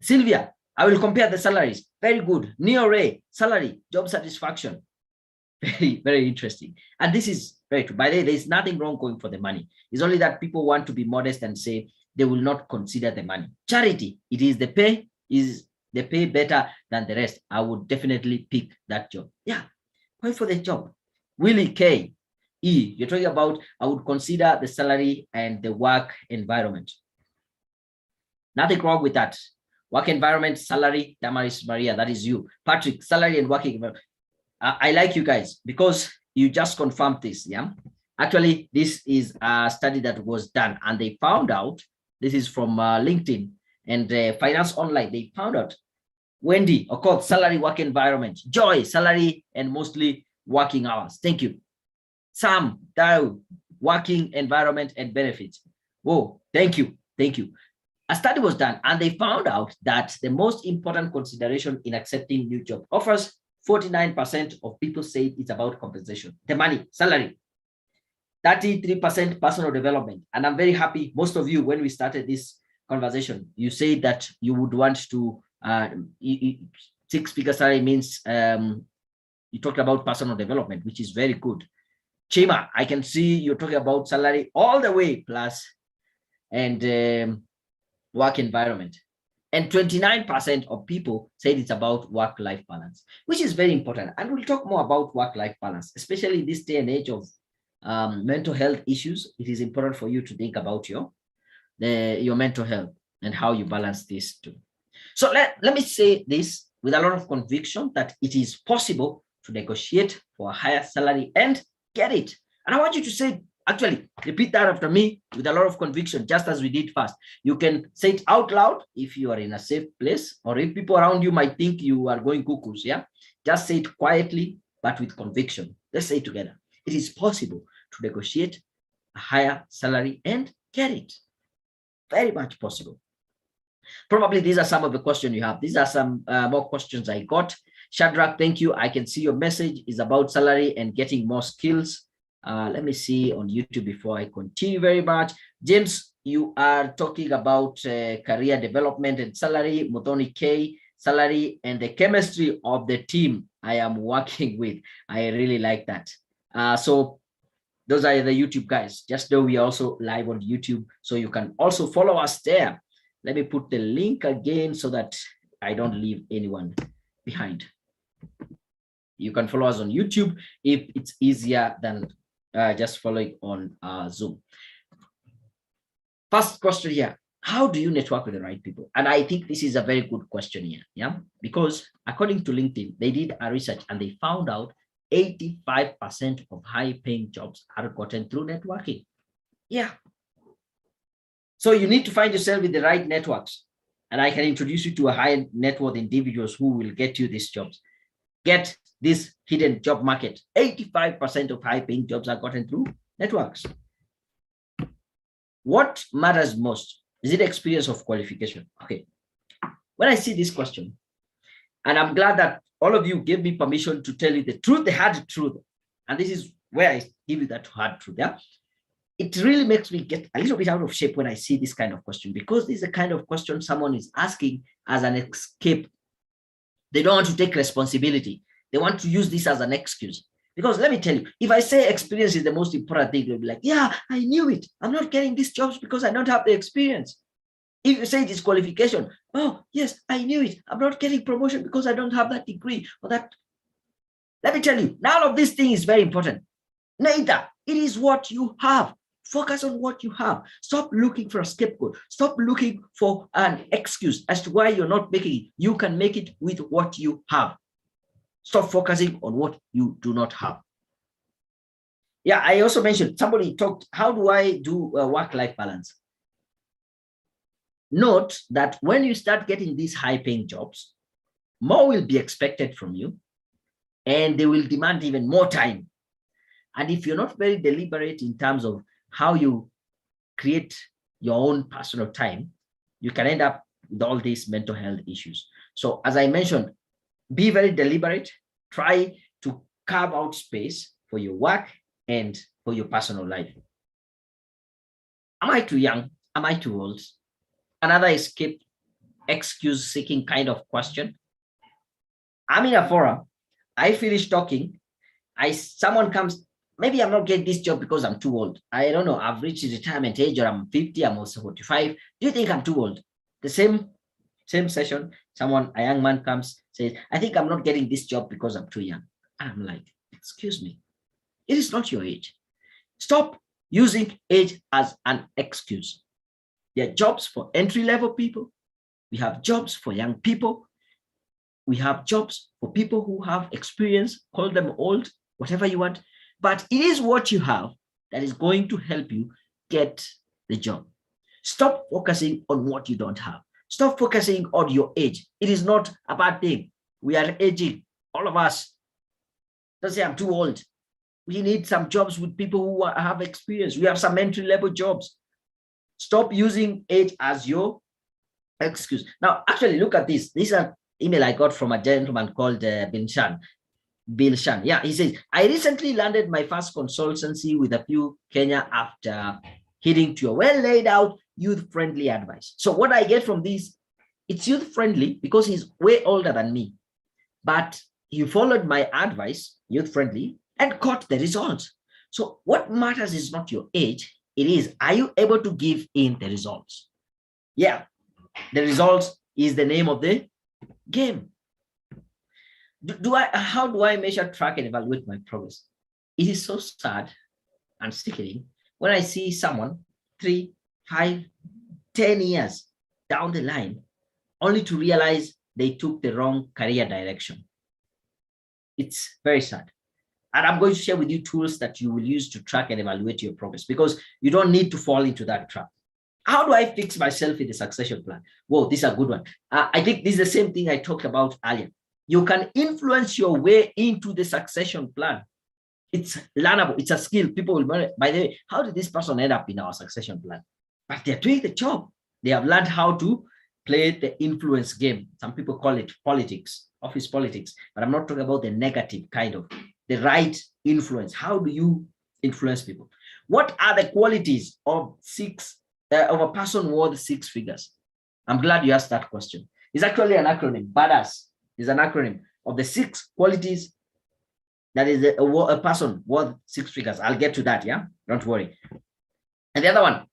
Sylvia, I will compare the salaries. Very good. Neo Ray, salary, job satisfaction. Very, very interesting. And this is very true. By the way, there's nothing wrong going for the money. It's only that people want to be modest and say they will not consider the money. Charity, it is the pay. Is the pay better than the rest? I would definitely pick that job. Going for the job. Willie K. E, you're talking about, I would consider the salary and the work environment. Nothing wrong with that. Work environment, salary, Damaris Maria, that is you. Patrick, salary and working environment. I like you guys because you just confirmed this. Actually, this is a study that was done and they found out, this is from LinkedIn and Finance Online, they found out Wendy, of course, salary, work environment. Joy, salary and mostly working hours. Thank you. Sam, Dow, working environment and benefits. Oh, thank you. Thank you. A study was done and they found out that the most important consideration in accepting new job offers, 49% of people say it's about compensation, the money, salary. 33% personal development. And I'm very happy, most of you, when we started this conversation, you say that you would want to, 6-figure salary means you talked about personal development, which is very good. Chima, I can see you're talking about salary all the way plus. and work environment. And 29% of people said it's about work-life balance, which is very important. And we'll talk more about work-life balance, especially in this day and age of mental health issues. It is important for you to think about your mental health and how you balance this too. So let me say this with a lot of conviction that it is possible to negotiate for a higher salary and get it. And I want you to say, actually, repeat that after me with a lot of conviction, just as we did first. You can say it out loud if you are in a safe place, or if people around you might think you are going cuckoos, yeah? Just say it quietly, but with conviction. Let's say it together. It is possible to negotiate a higher salary and get it. Very much possible. Probably these are some of the questions you have. These are some more questions I got. Shadrach, thank you. I can see your message is about salary and getting more skills. Let me see on YouTube before I continue very much. James, you are talking about career development and salary. Muthoni K, salary and the chemistry of the team I am working with. I really like that. So those are the YouTube guys. Just know we are also live on YouTube, so you can also follow us there. Let me put the link again so that I don't leave anyone behind. You can follow us on YouTube if it's easier than just following on Zoom. First question here, how do you network with the right people? And I think this is a very good question here, yeah? Because according to LinkedIn, they did a research and they found out 85% of high-paying jobs are gotten through networking. Yeah. So you need to find yourself with the right networks. And I can introduce you to a high net worth individuals who will get you these jobs. Get this hidden job market. 85% of high-paying jobs are gotten through networks. What matters most? Is it experience of qualification? Okay. When I see this question, and I'm glad that all of you gave me permission to tell you the truth, the hard truth. And this is where I give you that hard truth. Yeah. It really makes me get a little bit out of shape when I see this kind of question, because this is the kind of question someone is asking as an escape. They don't want to take responsibility. They want to use this as an excuse. Because let me tell you, if I say experience is the most important thing, they'll be like, yeah, I knew it. I'm not getting these jobs because I don't have the experience. If you say it is qualification, oh, yes, I knew it. I'm not getting promotion because I don't have that degree or that. Let me tell you, none of these things is very important. Neither. It is what you have. Focus on what you have. Stop looking for a scapegoat. Stop looking for an excuse as to why you're not making it. You can make it with what you have. Stop focusing on what you do not have. Yeah, I also mentioned, somebody talked, how do I do a work-life balance? Note that when you start getting these high-paying jobs, more will be expected from you, and they will demand even more time. And if you're not very deliberate in terms of how you create your own personal time, you can end up with all these mental health issues. So as I mentioned, be very deliberate. Try to carve out space for your work and for your personal life. Am I too young? Am I too old? Another escape, excuse-seeking kind of question. I'm in a forum. I finish talking. Someone comes, maybe I'm not getting this job because I'm too old. I don't know. I've reached retirement age, or I'm 50, I'm also 45. Do you think I'm too old? The same session, a young man comes, says, I think I'm not getting this job because I'm too young. And I'm like, excuse me, it is not your age. Stop using age as an excuse. There are jobs for entry-level people. We have jobs for young people. We have jobs for people who have experience, call them old, whatever you want. But it is what you have that is going to help you get the job. Stop focusing on what you don't have. Stop focusing on your age. It is not a bad thing. We are aging, all of us. Don't say I'm too old. We need some jobs with people who have experience. We have some entry-level jobs. Stop using age as your excuse. Now, actually, look at this. This is an email I got from a gentleman called Bill Shan. Yeah, he says, I recently landed my first consultancy with a few Kenya after heading to a well-laid out youth-friendly advice. So what I get from this, it's youth-friendly because he's way older than me. But he followed my advice, youth-friendly, and got the results. So what matters is not your age, It is, are you able to give in the results? Yeah, the results is the name of the game. How do I measure, track, and evaluate my progress? It is so sad and sickening when I see someone 3, 5, 10 years down the line, only to realize they took the wrong career direction. It's very sad. And I'm going to share with you tools that you will use to track and evaluate your progress, because you don't need to fall into that trap. How do I fix myself in the succession plan? Whoa, this is a good one. I think this is the same thing I talked about earlier. You can influence your way into the succession plan. It's learnable. It's a skill. People will learn. By the way, how did this person end up in our succession plan? But they're doing the job. They have learned how to play the influence game. Some people call it politics, office politics, but I'm not talking about the negative kind of, the right influence. How do you influence people? What are the qualities of a person worth 6 figures? I'm glad you asked that question. It's actually an acronym. BADAS is an acronym of the 6 qualities that is a person worth 6 figures. I'll get to that, yeah? Don't worry. And the other one,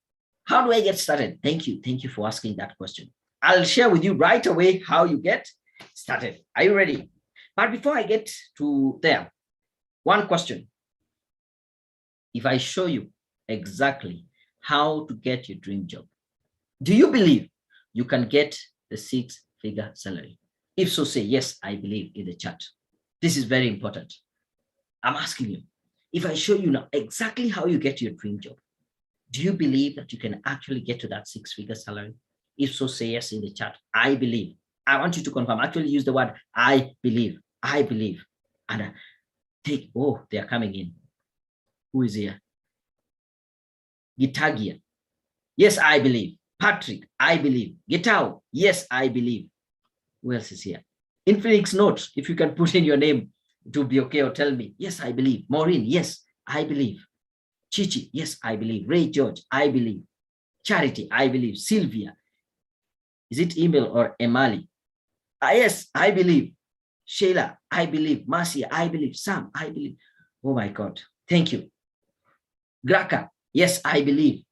how do I get started? Thank you. Thank you for asking that question. I'll share with you right away how you get started. Are you ready? But before I get to there, one question. If I show you exactly how to get your dream job, do you believe you can get the 6-figure salary? If so, say, yes, I believe, in the chat. This is very important. I'm asking you, if I show you now exactly how you get your dream job, do you believe that you can actually get to that 6-figure salary? If so, say yes in the chat. I believe. I want you to confirm. Actually use the word I believe. I believe. And take, oh, they are coming in. Who is here? Gitagia. Yes, I believe. Patrick, I believe. Gitao, yes, I believe. Who else is here? Infinix Note, if you can put in your name, it will be okay, or tell me. Yes, I believe. Maureen, yes, I believe. Chichi, yes, I believe. Ray George, I believe. Charity, I believe. Sylvia, is it email or Emali? Yes, I believe. Sheila, I believe. Marcia, I believe. Sam, I believe. Oh my God, thank you. Graka, yes, I believe.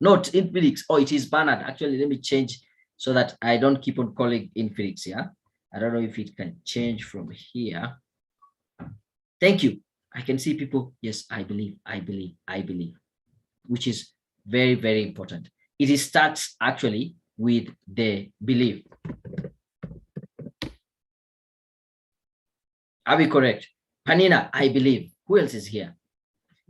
Not Infinix. Oh, it is Bernard. Actually, let me change so that I don't keep on calling Infinix. Yeah, I don't know if it can change from here. Thank you. I can see people. Yes, I believe. I believe. I believe. Which is very, very important. It starts actually with the belief. Are we correct? Panina, I believe. Who else is here?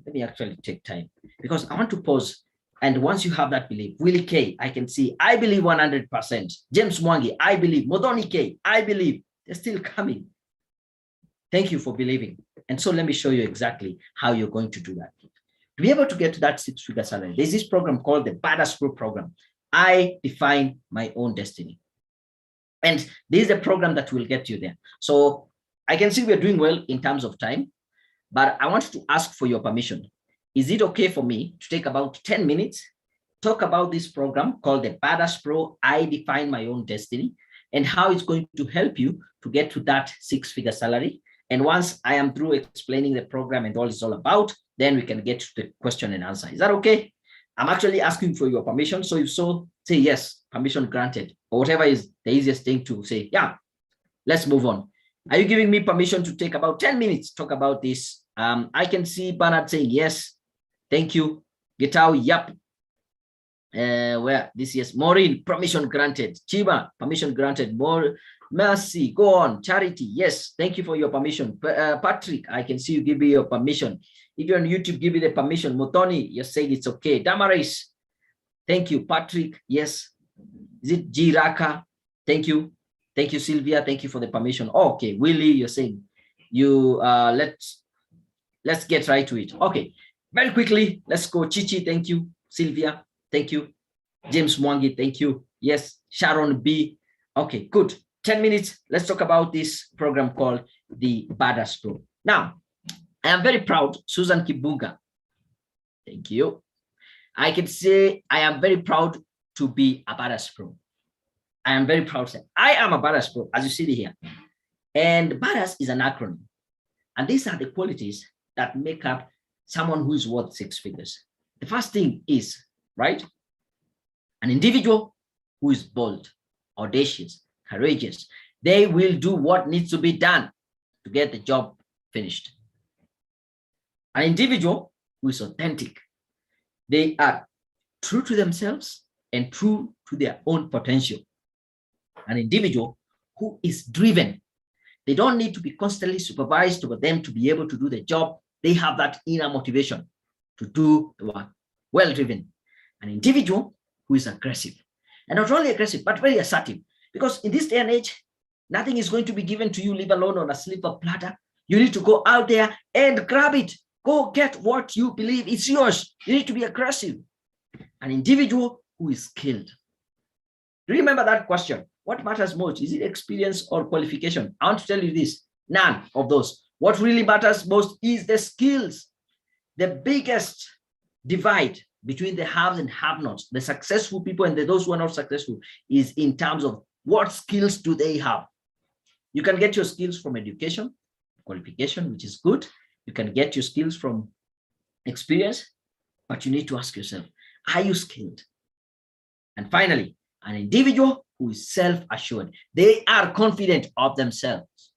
Let me actually take time because I want to pause. And once you have that belief, Willie K, I can see, I believe 100%. James Mwangi, I believe. Modoni K, I believe. They're still coming. Thank you for believing. And so let me show you exactly how you're going to do that. To be able to get to that 6-figure salary, there's this program called the Badass Pro program. I define my own destiny. And this is a program that will get you there. So I can see we're doing well in terms of time, but I want to ask for your permission. Is it okay for me to take about 10 minutes, talk about this program called the Badass Pro, I Define My Own Destiny, and how it's going to help you to get to that 6-figure salary? And once I am through explaining the program and all it's all about, then we can get to the question and answer. Is that okay? I'm actually asking for your permission. So if so, say yes, permission granted, or whatever is the easiest thing to say. Yeah, let's move on. Are you giving me permission to take about 10 minutes, talk about this? I can see Bernard saying yes. Thank you. Gitao, yep. Where this is Maureen, permission granted. Chima, permission granted. More Mercy, go on. Charity, yes. Thank you for your permission. Patrick, I can see you give me your permission. If you're on YouTube, give me the permission. Motoni, you're saying it's okay. Damaris, thank you. Patrick, yes. Is it Jiraka? Thank you. Thank you, Sylvia. Thank you for the permission. Oh, okay, Willie, you're saying you let's get right to it. Okay, very quickly, let's go. Chichi, thank you. Sylvia, thank you. James Mwangi, thank you. Yes, Sharon B. Okay, good. 10 minutes. Let's talk about this program called the Badass Pro. Now, I am very proud, Susan Kibunga. Thank you. I can say I am very proud to be a Badass Pro. I am very proud to say I am a Badass Pro, as you see here. And Badass is an acronym. And these are the qualities that make up someone who is worth 6 figures. The first thing is, right, an individual who is bold, audacious, courageous. They will do what needs to be done to get the job finished. An individual who is authentic. They are true to themselves and true to their own potential. An individual who is driven. They don't need to be constantly supervised for them to be able to do the job. They have that inner motivation to do the work. Well-driven. An individual who is aggressive. And not only aggressive, but very assertive. Because in this day and age, nothing is going to be given to you, leave alone on a silver platter. You need to go out there and grab it. Go get what you believe is yours. You need to be aggressive. An individual who is skilled. Remember that question. What matters most? Is it experience or qualification? I want to tell you this. None of those. What really matters most is the skills. The biggest divide between the haves and have-nots, the successful people and those who are not successful, is in terms of what skills do they have. You can get your skills from education, qualification, which is good. You can get your skills from experience, but you need to ask yourself, are you skilled? And finally, an individual who is self-assured. They are confident of themselves.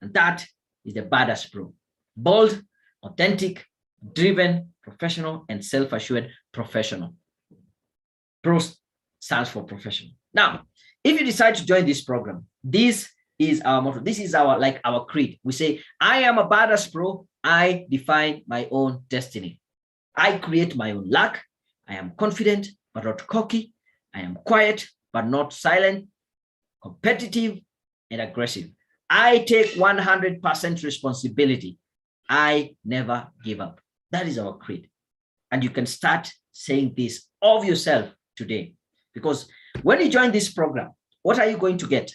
And that is the badass pro. Bold, authentic, driven, professional, and self-assured professional. Pro stands for professional. Now, if you decide to join this program, this is our motto. This is our creed. We say, I am a badass pro. I define my own destiny. I create my own luck. I am confident, but not cocky. I am quiet, but not silent, competitive, and aggressive. I take 100% responsibility. I never give up. That is our creed. And you can start saying this of yourself today. Because when you join this program, what are you going to get?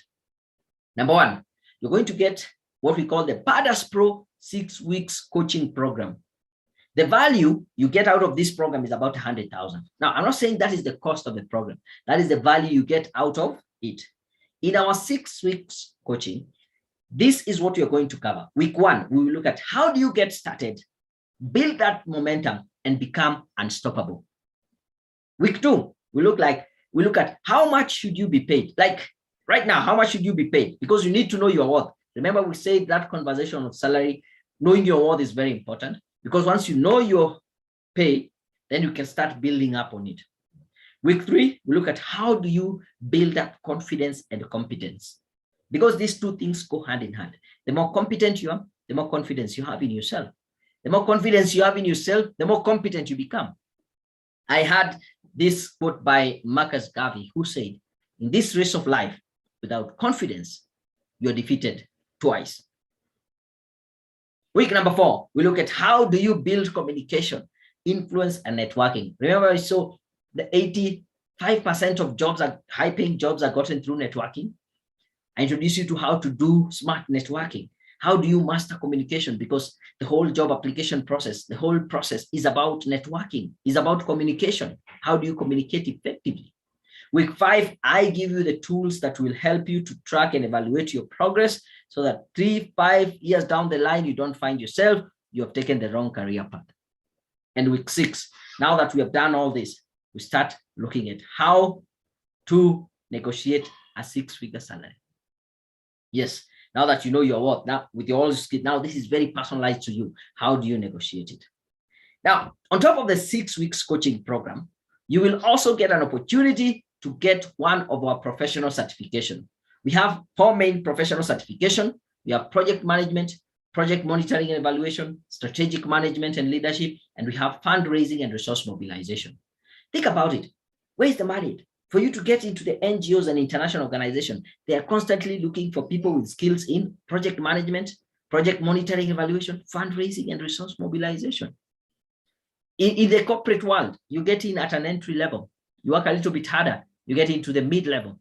Number one, you're going to get what we call the Badass Pro 6 weeks coaching program. The value you get out of this program is about 100,000. Now, I'm not saying that is the cost of the program. That is the value you get out of it. In our 6 weeks coaching, this is what you're going to cover. Week 1, we will look at how do you get started, build that momentum, and become unstoppable. Week 2, we look at how much should you be paid? Like right now, how much should you be paid? Because you need to know your worth. Remember, we said that conversation of salary, knowing your worth is very important. Because once you know your pay, then you can start building up on it. Week 3, we look at how do you build up confidence and competence. Because these two things go hand in hand. The more competent you are, the more confidence you have in yourself. The more confidence you have in yourself, the more competent you become. I had this quote by Marcus Garvey, who said, in this race of life, without confidence, you're defeated twice. Week number 4, we look at how do you build communication, influence, and networking. Remember, so the 85% of jobs are high-paying jobs are gotten through networking. I introduce you to how to do smart networking. How do you master communication? Because the whole job application process, the whole process is about networking, is about communication. How do you communicate effectively? Week 5, I give you the tools that will help you to track and evaluate your progress so that 3-5 years down the line, you don't find yourself, you have taken the wrong career path. And week 6, now that we have done all this, we start looking at how to negotiate a 6-figure salary. Yes, now that you know your worth, now with your all skills, now this is very personalized to you. How do you negotiate it? Now, on top of the 6 weeks coaching program, you will also get an opportunity to get one of our professional certification. We have 4 main professional certification. We have project management, project monitoring and evaluation, strategic management and leadership, and we have fundraising and resource mobilization. Think about it. Where is the money? For you to get into the NGOs and international organizations, they are constantly looking for people with skills in project management, project monitoring, evaluation, fundraising, and resource mobilization. In the corporate world, you get in at an entry level. You work a little bit harder. You get into the mid-level.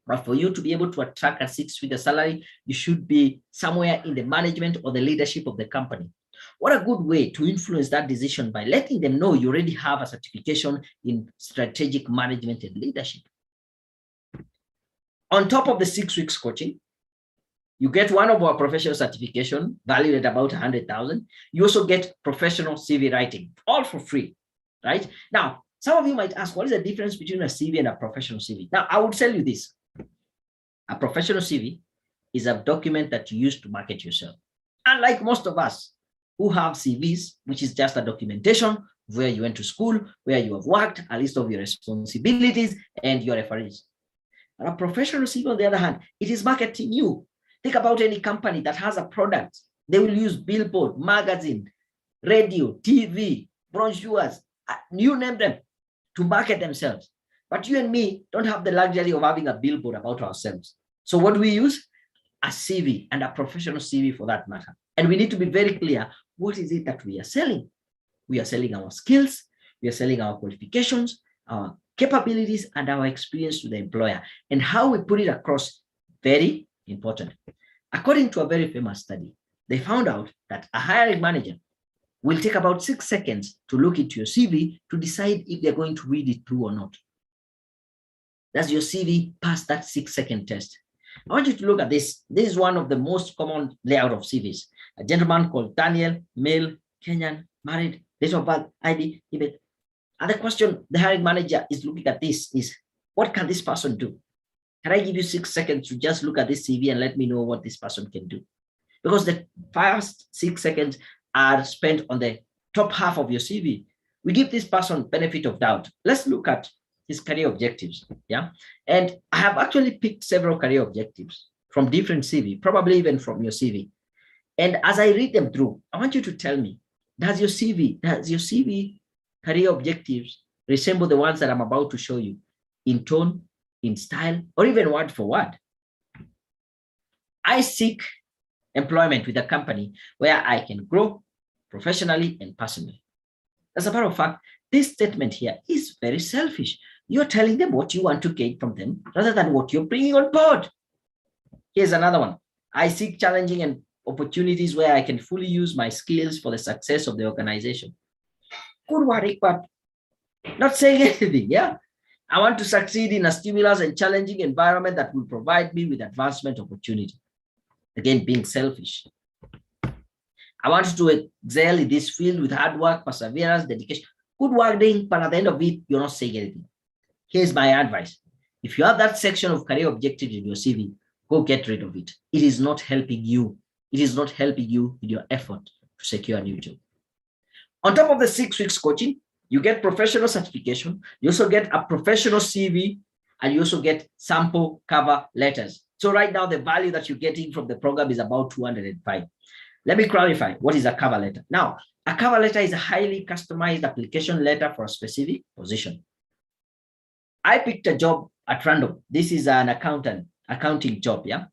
But for you to be able to attract a 6-figure salary, you should be somewhere in the management or the leadership of the company. What a good way to influence that decision by letting them know you already have a certification in strategic management and leadership. On top of the 6 weeks coaching, you get one of our professional certification valued at about 100,000. You also get professional CV writing, all for free, right? Now, some of you might ask, what is the difference between a CV and a professional CV? Now, I would tell you this. A professional CV is a document that you use to market yourself. Unlike most of us who have CVs, which is just a documentation of where you went to school, where you have worked, a list of your responsibilities and your referees. But a professional CV, on the other hand, it is marketing you. Think about any company that has a product. They will use billboard, magazine, radio, TV, brochures, you name them, to market themselves. But you and me don't have the luxury of having a billboard about ourselves. So what do we use? A CV, and a professional CV for that matter. And we need to be very clear, what is it that we are selling? We are selling our skills, we are selling our qualifications, our capabilities, and our experience to the employer. And how we put it across, very important. According to a very famous study, they found out that a hiring manager will take about 6 seconds to look into your CV to decide if they're going to read it through or not. Does your CV pass that 6-second test? I want you to look at this. This is one of the most common layout of CVs. A gentleman called Daniel, male, Kenyan, married, date of birth, ID, email. And the question the hiring manager is looking at this is, what can this person do? Can I give you 6 seconds to just look at this CV and let me know what this person can do? Because the first 6 seconds are spent on the top half of your CV. We give this person benefit of doubt. Let's look at his career objectives. Yeah. And I have actually picked several career objectives from different CV, probably even from your CV. And as I read them through, I want you to tell me, does your CV career objectives resemble the ones that I'm about to show you in tone, in style, or even word for word? I seek employment with a company where I can grow professionally and personally. As a matter of fact, this statement here is very selfish. You're telling them what you want to gain from them rather than what you're bringing on board. Here's another one. I seek challenging and opportunities where I can fully use my skills for the success of the organization. Good work, but not saying anything. Yeah. I want to succeed in a stimulus and challenging environment that will provide me with advancement opportunity. Again, being selfish. I want to excel in this field with hard work, perseverance, dedication. Good work doing, but at the end of it, you're not saying anything. Here's my advice. If you have that section of career objectives in your CV, go get rid of it. It is not helping you. It is not helping you in your effort to secure a new job. On top of the 6 weeks coaching, you get professional certification. You also get a professional CV, and you also get sample cover letters. So right now, the value that you're getting from the program is about 205. Let me clarify what is a cover letter. Now, a cover letter is a highly customized application letter for a specific position. I picked a job at random. This is an accounting job, yeah?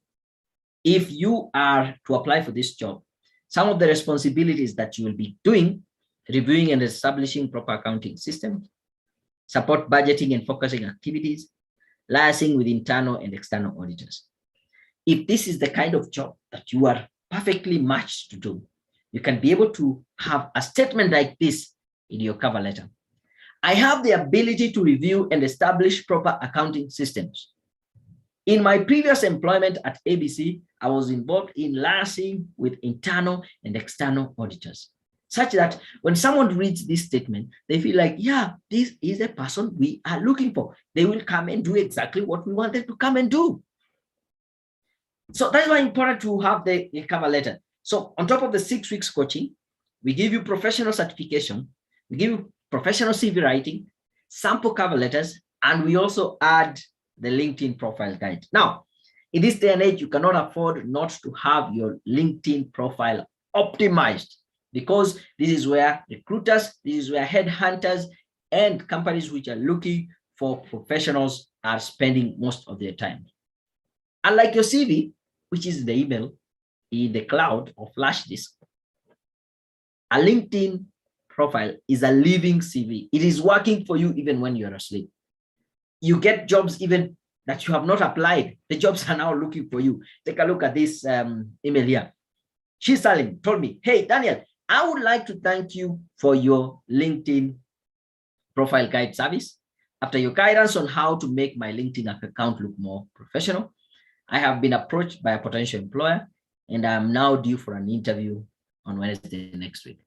If you are to apply for this job, some of the responsibilities that you will be doing, reviewing and establishing proper accounting systems, support budgeting and focusing activities, liaising with internal and external auditors. If this is the kind of job that you are perfectly matched to do, you can be able to have a statement like this in your cover letter. I have the ability to review and establish proper accounting systems. In my previous employment at ABC, I was involved in liaising with internal and external auditors, such that when someone reads this statement, they feel like, yeah, this is a person we are looking for. They will come and do exactly what we want them to come and do. So that's why it's important to have the cover letter. So on top of the 6 weeks coaching, we give you professional certification, we give you professional CV writing, sample cover letters, and we also add the LinkedIn profile guide. Now, in this day and age, you cannot afford not to have your LinkedIn profile optimized, because this is where recruiters, this is where headhunters and companies which are looking for professionals are spending most of their time. Unlike your CV, which is the email in the cloud or flash disk, a LinkedIn profile is a living CV. It is working for you even when you're asleep. You get jobs even that you have not applied. The jobs are now looking for you. Take a look at this email here. Shisalim told me, hey, Daniel, I would like to thank you for your LinkedIn profile guide service. After your guidance on how to make my LinkedIn account look more professional, I have been approached by a potential employer, and I am now due for an interview on Wednesday next week.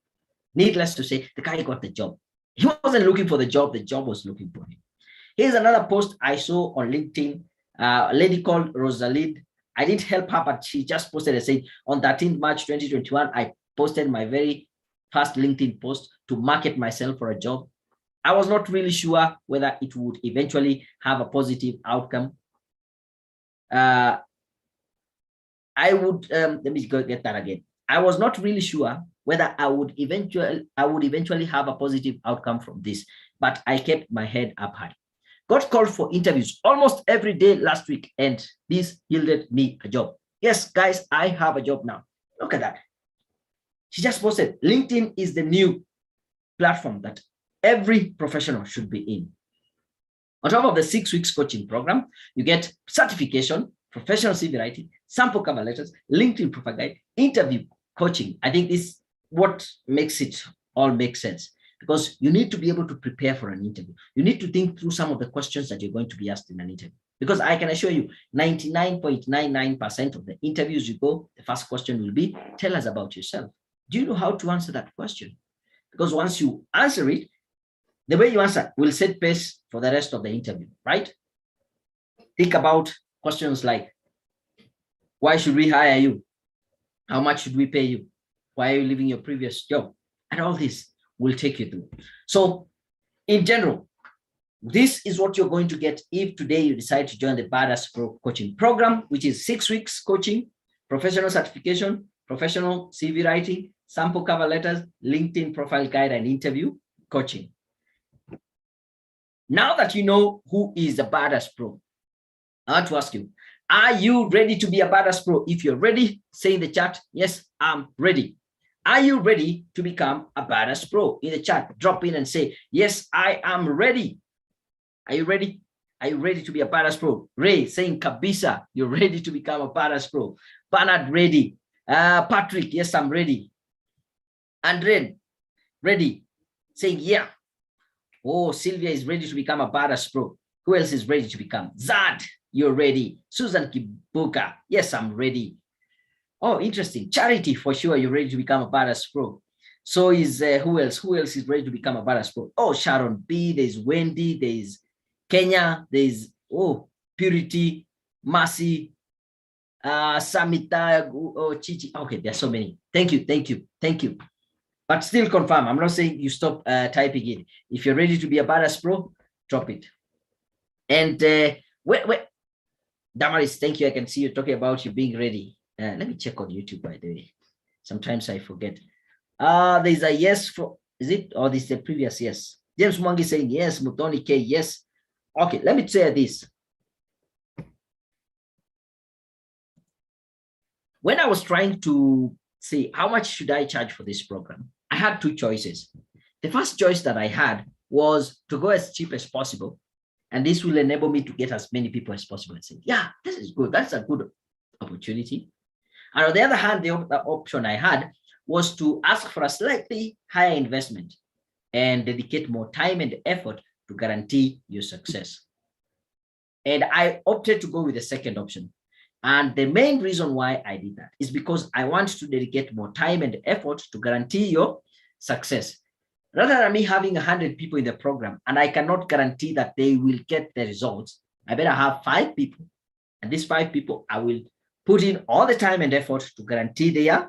Needless to say, the guy got the job. He wasn't looking for the job was looking for him. Here's another post I saw on LinkedIn. A lady called Rosalind. I didn't help her, but she just posted and said, on 13th March 2021, I posted my very first LinkedIn post to market myself for a job. I was not really sure whether it would eventually have a positive outcome. I would, let me go get that again. I was not really sure whether I would eventually have a positive outcome from this, but I kept my head up high. Got called for interviews almost every day last week, and this yielded me a job. Yes, guys, I have a job now. Look at that. She just posted, LinkedIn is the new platform that every professional should be in. On top of the 6 weeks coaching program, you get certification, professional CV writing, sample cover letters, LinkedIn profile guide, interview coaching. I think this is what makes it all make sense, because you need to be able to prepare for an interview. You need to think through some of the questions that you're going to be asked in an interview. Because I can assure you, 99.99% of the interviews you go, the first question will be, tell us about yourself. Do you know how to answer that question? Because once you answer it, the way you answer will set pace for the rest of the interview, right? Think about questions like, why should we hire you? How much should we pay you? Why are you leaving your previous job? And all this will take you through. So in general, this is what you're going to get if today you decide to join the Badass Pro coaching program, which is 6 weeks coaching, professional certification, professional CV writing, sample cover letters, LinkedIn profile guide, and interview coaching. Now that you know who is a Badass Pro, I want to ask you, are you ready to be a Badass Pro? If you're ready, say in the chat, yes, I'm ready. Are you ready to become a Badass Pro? In the chat, drop in and say, yes, I am ready. Are you ready? Are you ready to be a Badass Pro? Ray saying, Kabisa, you're ready to become a Badass Pro. Bernard, ready. Patrick, yes, I'm ready. Andren, ready. Saying, yeah. Oh, Sylvia is ready to become a Badass Pro. Who else is ready to become? Zad, you're ready. Susan Kibuka, yes, I'm ready. Oh, interesting. Charity, for sure, you're ready to become a Badass Pro. So is, who else? Who else is ready to become a Badass Pro? Oh, Sharon B, there's Wendy, there's Kenya, there's, oh, Purity, Mercy, Samita, oh, Chichi. Okay, there's so many. Thank you, thank you, thank you. But still confirm. I'm not saying you stop typing in. If you're ready to be a Badass Pro, drop it. And wait, Damaris, thank you. I can see you talking about you being ready. Let me check on YouTube, by the way. Sometimes I forget. There's a yes for, is it? Or this is the previous yes? James Mwangi saying yes. Mutoni K, yes. Okay, let me say this. When I was trying to say, how much should I charge for this program? I had 2 choices. The first choice that I had was to go as cheap as possible. And this will enable me to get as many people as possible and say, yeah, this is good. That's a good opportunity. And on the other hand, the option I had was to ask for a slightly higher investment and dedicate more time and effort to guarantee your success. And I opted to go with the second option. And the main reason why I did that is because I want to dedicate more time and effort to guarantee your success. Rather than me having 100 people in the program and I cannot guarantee that they will get the results, I better have 5 people. And these 5 people, I will put in all the time and effort to guarantee their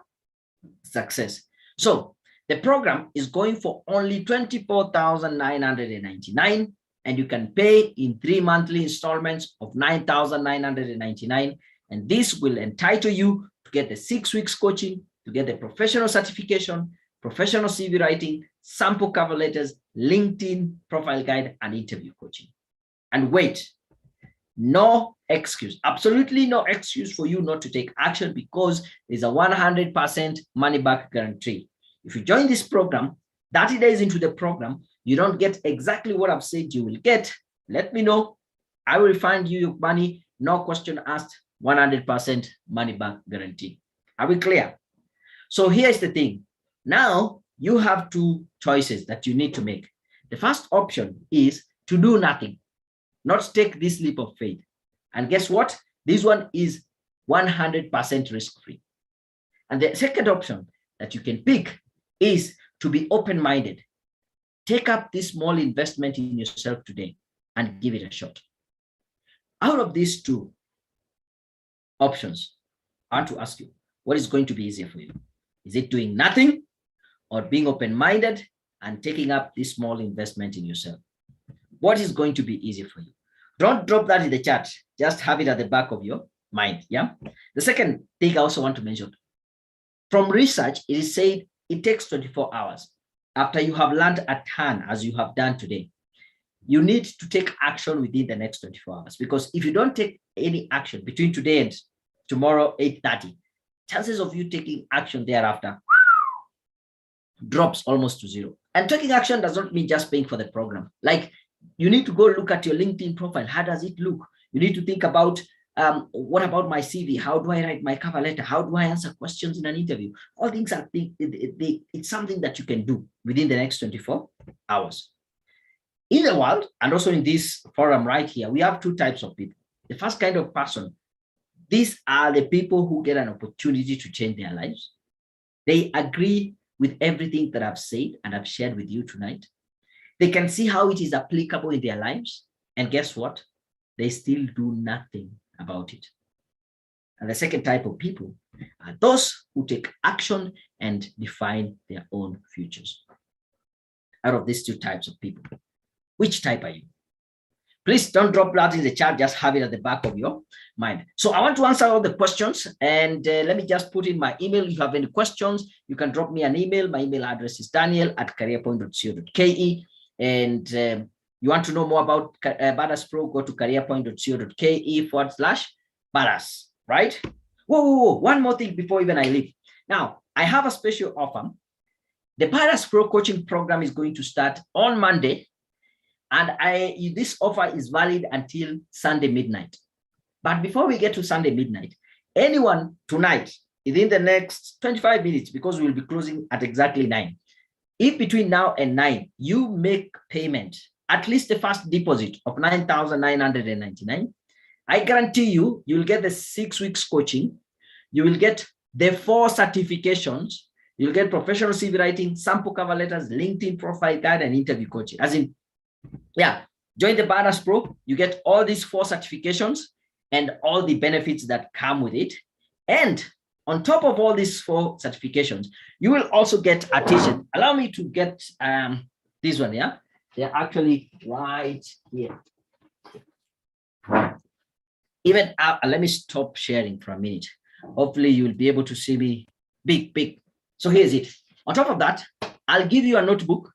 success. So the program is going for only $24,999, and you can pay in 3 monthly installments of $9,999. And this will entitle you to get the 6 weeks coaching, to get the professional certification, professional CV writing, sample cover letters, LinkedIn profile guide, and interview coaching. And wait, no excuse, absolutely no excuse for you not to take action, because there's a 100% money back guarantee. If you join this program, 30 days into the program, you don't get exactly what I've said you will get, let me know. I will refund you your money, no question asked, 100% money back guarantee. Are we clear? So here's the thing. Now you have 2 choices that you need to make. The first option is to do nothing, not take this leap of faith. And guess what? This one is 100% risk-free. And the second option that you can pick is to be open-minded. take up this small investment in yourself today and give it a shot. Out of these two options, I want to ask you, what is going to be easier for you? Is it doing nothing or being open-minded and taking up this small investment in yourself? What is going to be easier for you? Don't drop that in the chat. Just have it at the back of your mind. Yeah. The second thing I also want to mention, from research, it is said it takes 24 hours after you have learned a ton as you have done today. You need to take action within the next 24 hours, because if you don't take any action between today and tomorrow 8:30, chances of you taking action thereafter drops almost to zero. And taking action does not mean just paying for the program. Like, you need to go look at your LinkedIn profile. How does it look? You need to think about, what about my CV? How do I write my cover letter? How do I answer questions in an interview? All things are, it's something that you can do within the next 24 hours. In the world, and also in this forum right here, we have two types of people. The first kind of person, these are the people who get an opportunity to change their lives. They agree with everything that I've said and I've shared with you tonight. They can see how it is applicable in their lives. And guess what? They still do nothing about it. And the second type of people are those who take action and define their own futures. Out of these two types of people, which type are you? Please don't drop that in the chat. Just have it at the back of your mind. So I want to answer all the questions, and let me just put in my email. If you have any questions, you can drop me an email. My email address is daniel@careerpoint.co.ke. And you want to know more about Badass Pro, go to careerpoint.co.ke/Badass, right? Whoa, one more thing before even I leave. Now, I have a special offer. The Badass Pro coaching program is going to start on Monday. And this offer is valid until Sunday midnight. But before we get to Sunday midnight, anyone tonight, within the next 25 minutes, because we'll be closing at exactly 9, if between now and 9, you make payment, at least the first deposit of 9,999, I guarantee you, you'll get the 6 weeks coaching. You will get the 4 certifications. You'll get professional CV writing, sample cover letters, LinkedIn profile guide, and interview coaching. As in, yeah, join the Badass Pro. You get all these 4 certifications and all the benefits that come with it. And on top of all these 4 certifications, you will also get a t-shirt. Allow me to get this one, yeah? They're actually right here. Even let me stop sharing for a minute. Hopefully you'll be able to see me big. So here's it. On top of that, I'll give you a notebook.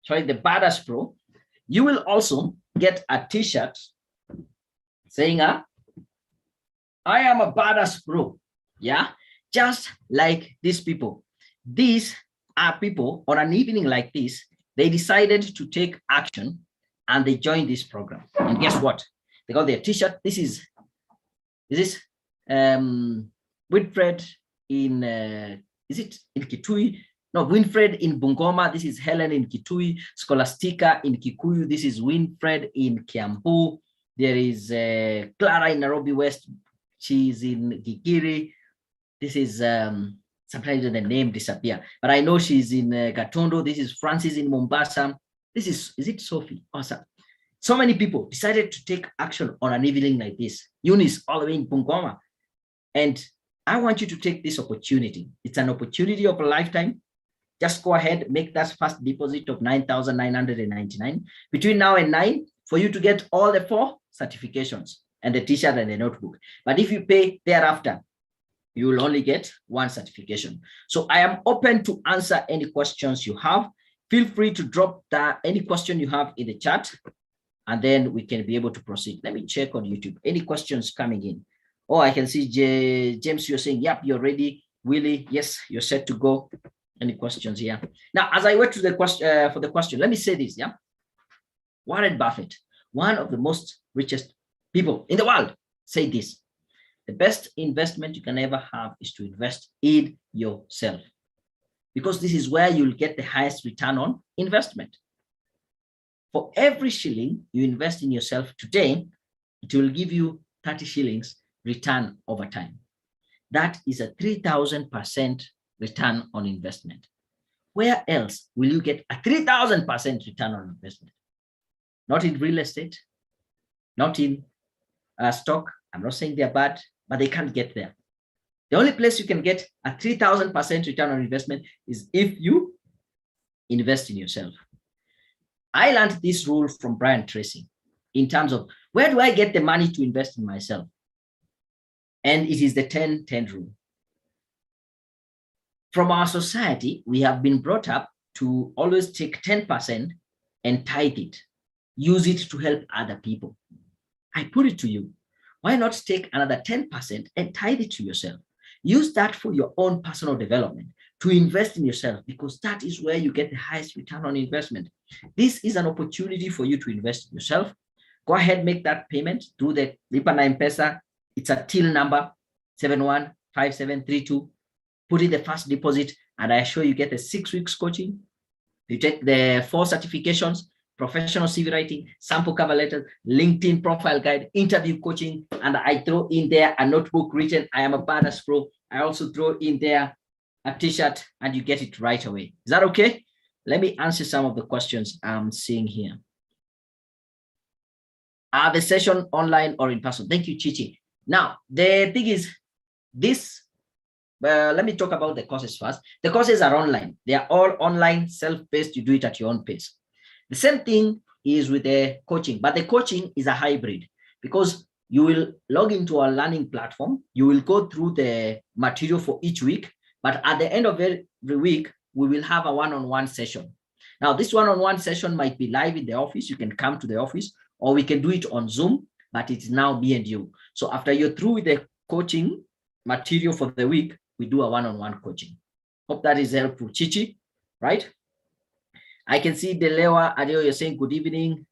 Sorry, the Badass Pro. You will also get a t-shirt saying, I am a Badass Pro. Yeah, just like these people. These are people on an evening like this, they decided to take action and they joined this program. And guess what? They got their t-shirt. This is Winfred in, is it in Kitui? No, Winfred in Bungoma. This is Helen in Kitui. Scholastica in Kikuyu. This is Winfred in Kiambu. There is Clara in Nairobi West. She's in Gigiri. This is, sometimes the name disappear, but I know she's in Gatondo. This is Francis in Mombasa. This is it Sophie? Awesome. So many people decided to take action on an evening like this. Eunice all the way in Bungoma. And I want you to take this opportunity. It's an opportunity of a lifetime. Just go ahead, make that first deposit of 9,999 between now and 9 for you to get all the 4 certifications and the t-shirt and the notebook. But if you pay thereafter, you will only get 1 certification. So I am open to answer any questions you have. Feel free to drop any question you have in the chat, and then we can be able to proceed. Let me check on YouTube. Any questions coming in? Oh, I can see James, you're saying, yep, you're ready. Willie, yes, you're set to go. Any questions here? Now, as I wait to the question for the question, let me say this, yeah? Warren Buffett, one of the most richest people in the world, say this: the best investment you can ever have is to invest in yourself, because this is where you'll get the highest return on investment. For every shilling you invest in yourself today, it will give you 30 shillings return over time. That is a 3,000% return on investment. Where else will you get a 3,000% return on investment? Not in real estate, not in stock. I'm not saying they're bad, but they can't get there. The only place you can get a 3,000% return on investment is if you invest in yourself. I learned this rule from Brian Tracy in terms of where do I get the money to invest in myself? And it is the 10-10 rule. From our society, we have been brought up to always take 10% and tithe it, use it to help other people. I put it to you, why not take another 10% and tithe it to yourself? Use that for your own personal development, to invest in yourself, because that is where you get the highest return on investment. This is an opportunity for you to invest in yourself. Go ahead, make that payment, do the Lipa na M-Pesa. It's a till number 715732. Put in the first deposit, and I assure you get the 6 weeks coaching. You take the 4 certifications, professional CV writing, sample cover letters, LinkedIn profile guide, interview coaching, and I throw in there a notebook written, I am a badass pro. I also throw in there a t-shirt, and you get it right away. Is that okay? Let me answer some of the questions I'm seeing here. Are the session online or in person? Thank you, Chichi. Now, the thing is, this, let me talk about the courses first. The courses are online. They are all online, self-paced. You do it at your own pace. The same thing is with the coaching, but the coaching is a hybrid, because you will log into our learning platform. You will go through the material for each week, but at the end of every week, we will have a one-on-one session. Now, this one-on-one session might be live in the office. You can come to the office, or we can do it on Zoom, but it's now me and you. So after you're through with the coaching material for the week, we do a one-on-one coaching. Hope that is helpful, Chichi, right? I can see Delewa Adeo, you're saying good evening.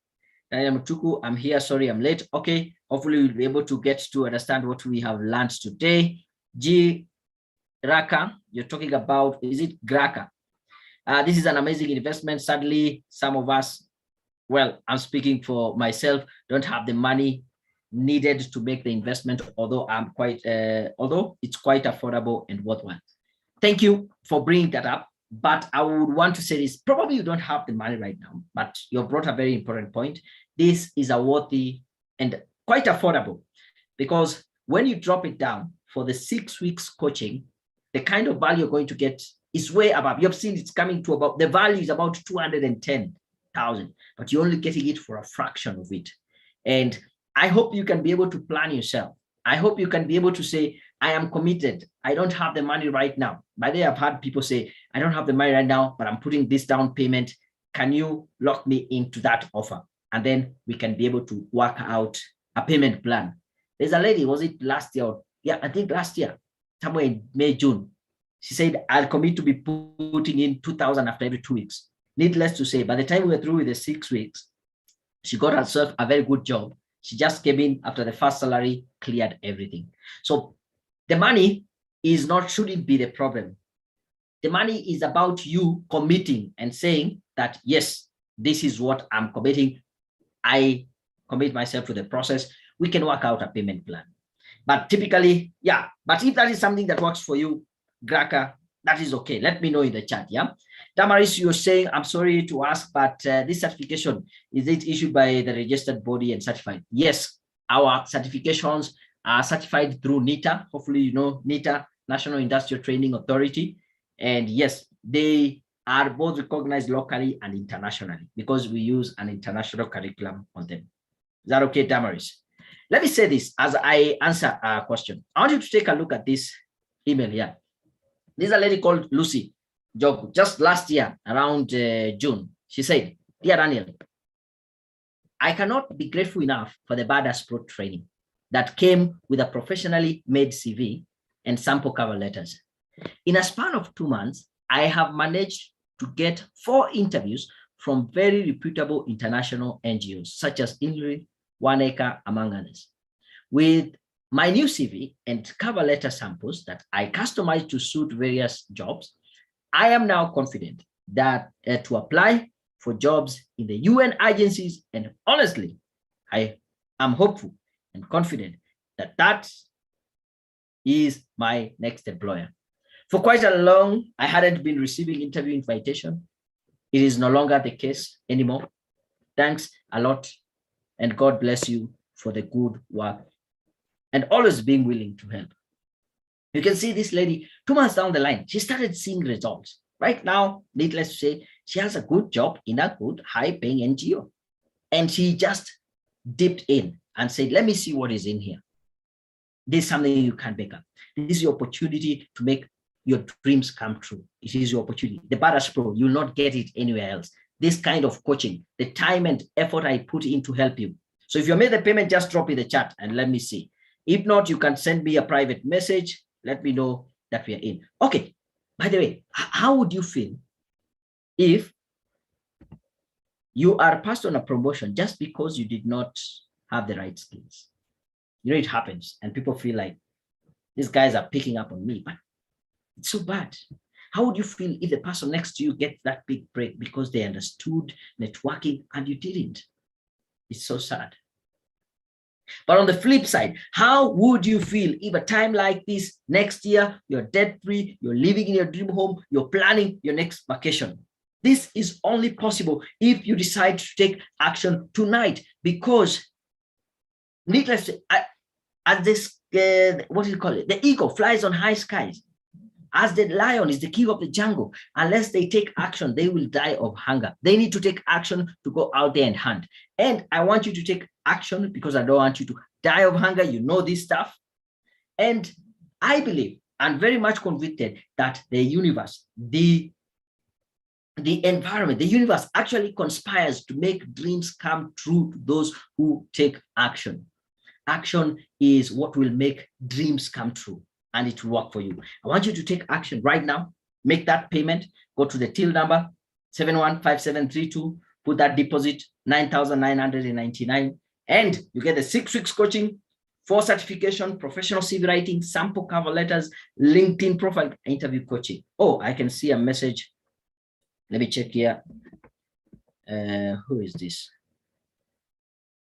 Mutuku, I'm here, sorry, I'm late. Okay, hopefully we'll be able to get to understand what we have learned today. G Raka, you're talking about, is it Graka? This is an amazing investment. Sadly, some of us, well, I'm speaking for myself, don't have the money needed to make the investment, although although it's quite affordable and worthwhile. Thank you for bringing that up. But I would want to say this, probably you don't have the money right now, but you brought a very important point. This is a worthy and quite affordable, because when you drop it down for the 6 weeks coaching, the kind of value you're going to get is way above. You've seen it's coming to about, the value is about 210,000, but you're only getting it for a fraction of it. And I hope you can be able to plan yourself. I hope you can be able to say, I am committed. I don't have the money right now. By the way, I've had people say, I don't have the money right now, but I'm putting this down payment. Can you lock me into that offer? And then we can be able to work out a payment plan. There's a lady, was it last year? Yeah, I think last year, somewhere in May, June. She said, I'll commit to be putting in 2,000 after every 2 weeks. Needless to say, by the time we were through with the 6 weeks, she got herself a very good job. She just came in after the first salary, cleared everything. So the money is not, shouldn't be the problem. The money is about you committing and saying that, yes, this is what I'm committing. I commit myself to the process. We can work out a payment plan. But typically, yeah, but if that is something that works for you, Graka, that is okay. Let me know in the chat, yeah? Damaris, you're saying, I'm sorry to ask, but this certification, is it issued by the registered body and certified? Yes, our certifications are certified through NITA. Hopefully, you know NITA, National Industrial Training Authority. And yes, they are both recognized locally and internationally, because we use an international curriculum on them. Is that okay, Damaris? Let me say this as I answer a question. I want you to take a look at this email here. This is a lady called Lucy Job, just last year around June. She said, Dear Daniel, I cannot be grateful enough for the Badass Pro training that came with a professionally made CV and sample cover letters. In a span of 2 months, I have managed to get 4 interviews from very reputable international NGOs, such as INRI, One Acre, among others. With my new CV and cover letter samples that I customized to suit various jobs, I am now confident that to apply for jobs in the UN agencies, and honestly, I am hopeful and confident that that is my next employer. For quite a long, I hadn't been receiving interview invitation. It is no longer the case anymore. Thanks a lot, and God bless you for the good work and always being willing to help. You can see this lady 2 months down the line, she started seeing results. Right now, needless to say, she has a good job in a good, high-paying NGO. And she just dipped in and said, let me see what is in here. This is something you can pick up. This is your opportunity to make your dreams come true. It is your opportunity. The Badass Pro, you'll not get it anywhere else. This kind of coaching, the time and effort I put in to help you. So if you made the payment, just drop in the chat and let me see. If not, you can send me a private message. Let me know that we are in. Okay, by the way, how would you feel if you are passed on a promotion just because you did not have the right skills? You know, it happens and people feel like these guys are picking up on me, but it's so bad. How would you feel if the person next to you gets that big break because they understood networking and you didn't? It's so sad. But on the flip side, how would you feel if a time like this next year, you're debt-free, you're living in your dream home, you're planning your next vacation? This is only possible if you decide to take action tonight, because needless to say, as this, what do you call it? The eagle flies on high skies. As the lion is the king of the jungle, unless they take action, they will die of hunger. They need to take action to go out there and hunt. And I want you to take action because I don't want you to die of hunger. You know this stuff. And I believe, I'm very much convicted that the universe, the environment, the universe actually conspires to make dreams come true to those who take action. Action is what will make dreams come true. And it will work for you. I want you to take action right now. Make that payment. Go to the till number 715732. Put that deposit 9,999, and you get the 6 weeks coaching, 4 certification, professional CV writing, sample cover letters, LinkedIn profile, interview coaching. Oh, I can see a message. Let me check here. Who is this?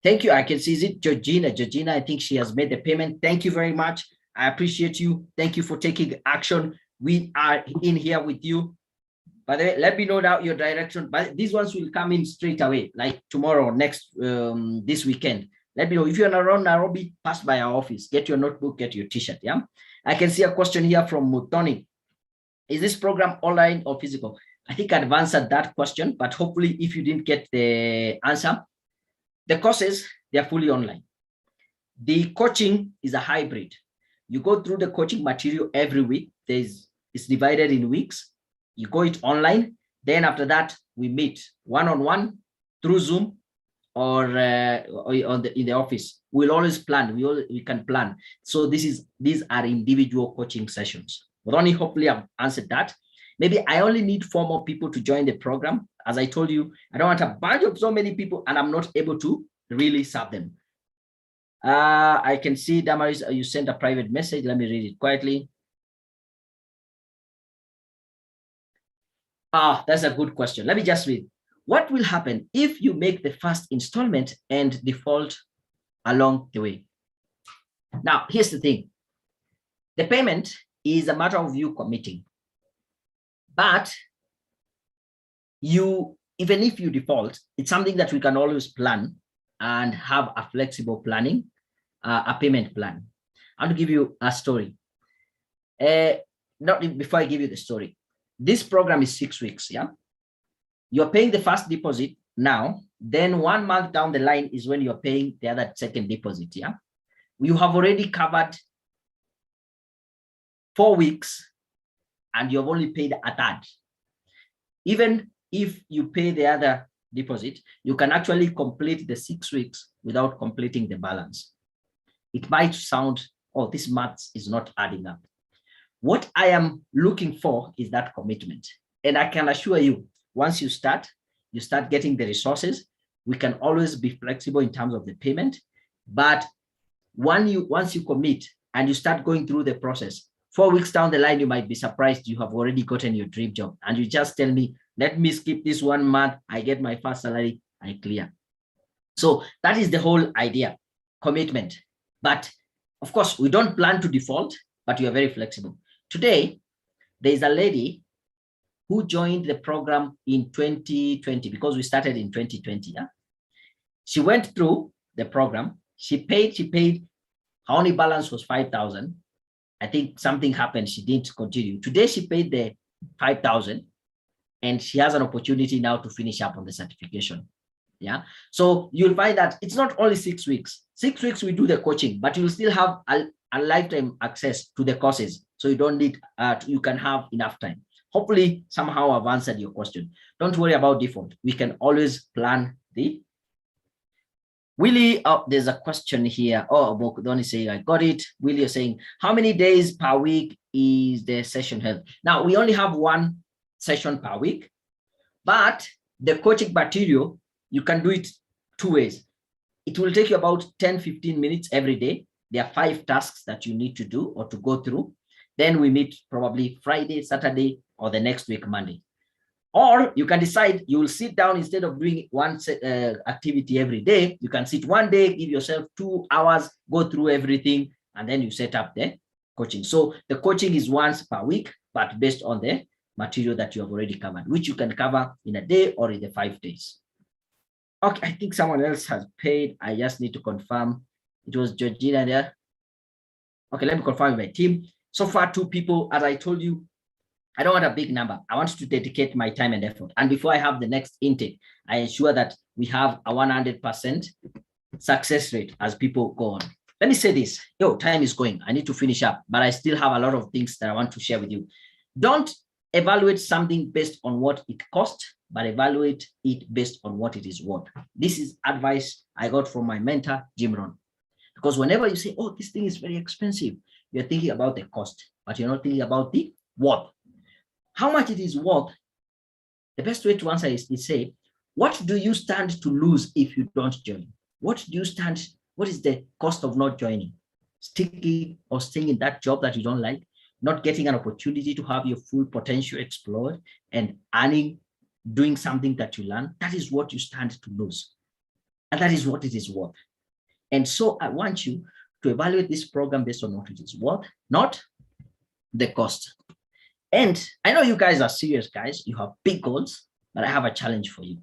Thank you. I can see, is it Georgina? Georgina, I think she has made the payment. Thank you very much. I appreciate you. Thank you for taking action. We are in here with you. By the way, let me know now your direction. But these ones will come in straight away, like tomorrow, next, this weekend. Let me know. If you're around Nairobi, pass by our office. Get your notebook, get your t-shirt, yeah? I can see a question here from Mutoni. Is this program online or physical? I think I've answered that question, but hopefully if you didn't get the answer, the courses, they are fully online. The coaching is a hybrid. You go through the coaching material every week. It's divided in weeks. You go it online. Then after that, we meet one-on-one through Zoom or in the office. We'll always plan. We can plan. So these are individual coaching sessions. Ronnie, hopefully I've answered that. Maybe I only need 4 more people to join the program. As I told you, I don't want a bunch of so many people and I'm not able to really serve them. I can see, Damaris, you sent a private message. Let me read it quietly. That's a good question. Let me just read. What will happen if you make the first installment and default along the way? Now, here's the thing. The payment is a matter of you committing. But even if you default, it's something that we can always plan and have a flexible planning, a payment plan. I want to give you a story. Before I give you the story, this program is 6 weeks, yeah? You're paying the first deposit now, then 1 month down the line is when you're paying the other second deposit, yeah? You have already covered 4 weeks and you've only paid a third. Even if you pay the other deposit, you can actually complete the 6 weeks without completing the balance. It might sound, oh, this math is not adding up. What I am looking for is that commitment. And I can assure you, once you start getting the resources, we can always be flexible in terms of the payment. But once you commit and you start going through the process, 4 weeks down the line, you might be surprised you have already gotten your dream job. And you just tell me, let me skip this 1 month. I get my first salary, I clear. So that is the whole idea, commitment. But of course, we don't plan to default, but we are very flexible. Today, There's a lady who joined the program in 2020 because we started in 2020. Yeah? She went through the program. She paid. Her only balance was 5,000. I think something happened. She didn't continue. Today, she paid the 5,000 and she has an opportunity now to finish up on the certification. Yeah. So you'll find that it's not only 6 weeks. 6 weeks we do the coaching, but you'll still have a lifetime access to the courses. So you don't need, you can have enough time. Hopefully, somehow I've answered your question. Don't worry about default. We can always plan the Willie, oh, there's a question here. Oh, Bokdon is saying, I got it. Willie is saying, how many days per week is the session held? Now, we only have one session per week, but the coaching material, you can do it 2 ways. It will take you about 10, 15 minutes every day. There are 5 tasks that you need to do or to go through. Then we meet probably Friday, Saturday, or the next week, Monday. Or you can decide you will sit down instead of doing one activity every day. You can sit one day, give yourself 2 hours, go through everything, and then you set up the coaching. So the coaching is once per week, but based on the material that you have already covered, which you can cover in a day or in the 5 days. Okay, I think someone else has paid. I just need to confirm. It was Georgina there. Okay, let me confirm with my team. So far, 2 people, as I told you, I don't want a big number. I want to dedicate my time and effort. And before I have the next intake, I ensure that we have a 100% success rate as people go on. Let me say this. Yo, time is going. I need to finish up, but I still have a lot of things that I want to share with you. Don't evaluate something based on what it costs, but evaluate it based on what it is worth. This is advice I got from my mentor, Jim Rohn. Because whenever you say, oh, this thing is very expensive, you're thinking about the cost, but you're not thinking about the worth. How much it is worth, the best way to answer is say, what do you stand to lose if you don't join? What is the cost of not joining? Sticking or staying in that job that you don't like, not getting an opportunity to have your full potential explored and doing something that you learn, that is what you stand to lose. And that is what it is worth. And so I want you to evaluate this program based on what it is worth, not the cost. And I know you guys are serious guys. You have big goals, but I have a challenge for you.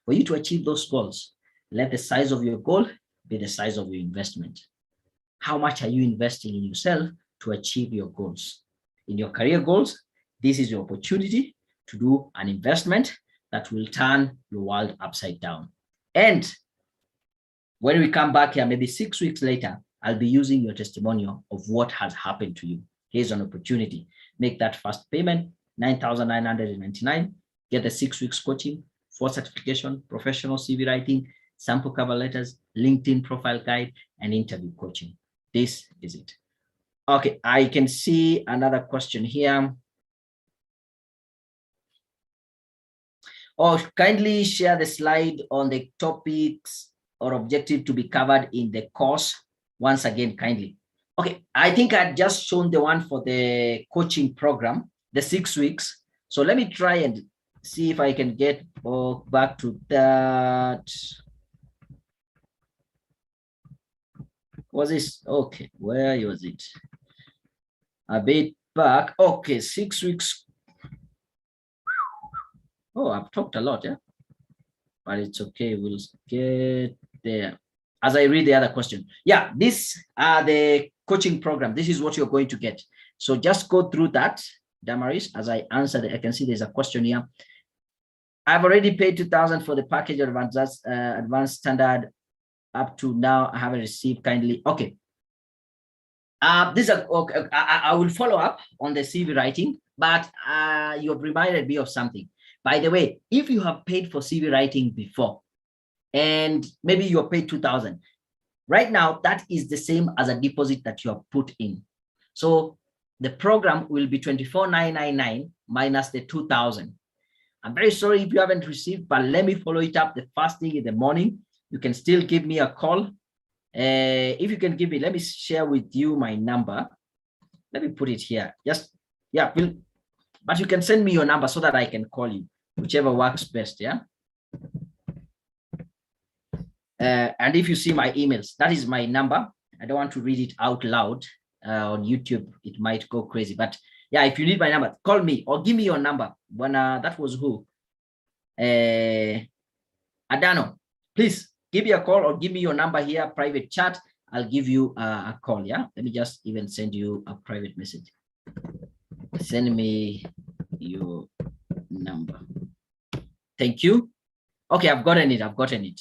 For you to achieve those goals, let the size of your goal be the size of your investment. How much are you investing in yourself to achieve your goals? In your career goals, this is your opportunity to do an investment that will turn your world upside down. And when we come back here, maybe 6 weeks later, I'll be using your testimonial of what has happened to you. Here's an opportunity. Make that first payment, $9,999. Get the 6 weeks coaching, 4 certification, professional CV writing, sample cover letters, LinkedIn profile guide, and interview coaching. This is it. Okay, I can see another question here. Oh, kindly share the slide on the topics or objective to be covered in the course. Once again, kindly. Okay, I think I've just shown the one for the coaching program, the 6 weeks. So let me try and see if I can get back to that. Was this? Okay, where was it? A bit back. Okay, 6 weeks. Oh, I've talked a lot, yeah? But it's okay, we'll get there. As I read the other question. Yeah, these are the coaching program. This is what you're going to get. So just go through that, Damaris, as I answered. I can see there's a question here. I've already paid 2,000 for the package of advanced standard. Up to now, I haven't received kindly. Okay. Okay. I will follow up on the CV writing, but you have reminded me of something. By the way, if you have paid for CV writing before, and maybe you're paid 2,000, right now, that is the same as a deposit that you have put in. So the program will be 24,999 minus the 2,000. I'm very sorry if you haven't received, but let me follow it up the first thing in the morning. You can still give me a call. If you can give me, let me share with you my number. Let me put it here. Just, yeah, but you can send me your number so that I can call you, whichever works best, yeah? And if you see my emails, that is my number. I don't want to read it out loud on YouTube. It might go crazy, but Yeah, if you need my number, call me or give me your number. When that was who? Adano. Please give me a call or give me your number here, private chat. I'll give you a call. Yeah, let me just even send you a private message. Send me your number. Thank you. Okay, I've gotten it. I've gotten it.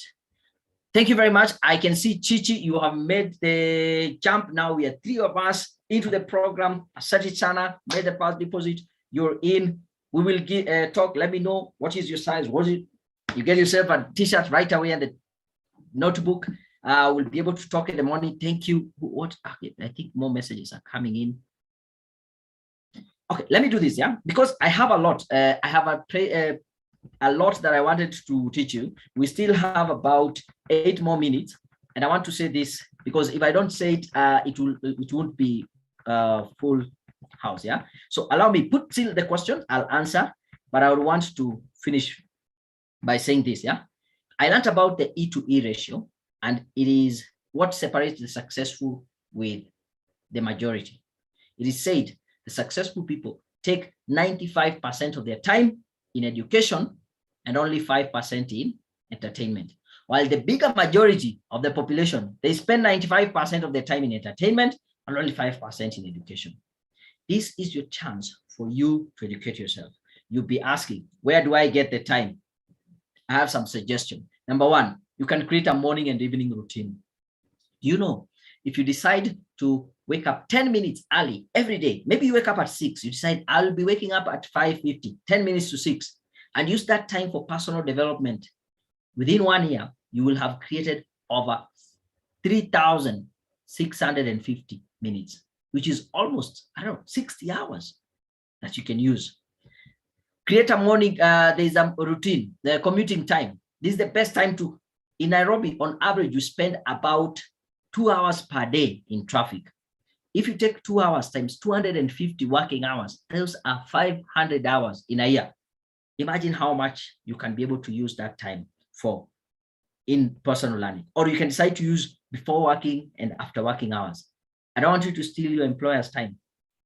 Thank you very much. I can see Chichi, you have made the jump. Now we are 3 of us into the program. Sana made the past deposit. You're in. We will talk. Let me know what is your size. What is it? You get yourself a t-shirt right away and the notebook. We'll be able to talk in the morning. Thank you. What? Okay, I think more messages are coming in. Okay, let me do this, yeah, because I have a lot. I have a lot that I wanted to teach you. We still have about 8 more minutes, and I want to say this because if I don't say it, it won't be full house, yeah. So allow me, put still the question, I'll answer, but I would want to finish by saying this, yeah. I learned about the E to E ratio, and it is what separates the successful with the majority. It is said the successful people take 95% of their time in education and only 5% in entertainment. While the bigger majority of the population, they spend 95% of their time in entertainment and only 5% in education. This is your chance for you to educate yourself. You'll be asking, where do I get the time? I have some suggestions. Number 1, you can create a morning and evening routine. Do you know, if you decide to wake up 10 minutes early every day, maybe you wake up at 6, you decide I'll be waking up at 5:50, 10 minutes to 6, and use that time for personal development. Within 1 year, you will have created over 3,650 minutes, which is almost, 60 hours that you can use. Create a morning, there's a routine, the commuting time. This is the best time to, in Nairobi, on average, you spend about 2 hours per day in traffic. If you take 2 hours times 250 working hours, those are 500 hours in a year. Imagine how much you can be able to use that time for in personal learning. Or you can decide to use before working and after working hours. I don't want you to steal your employer's time,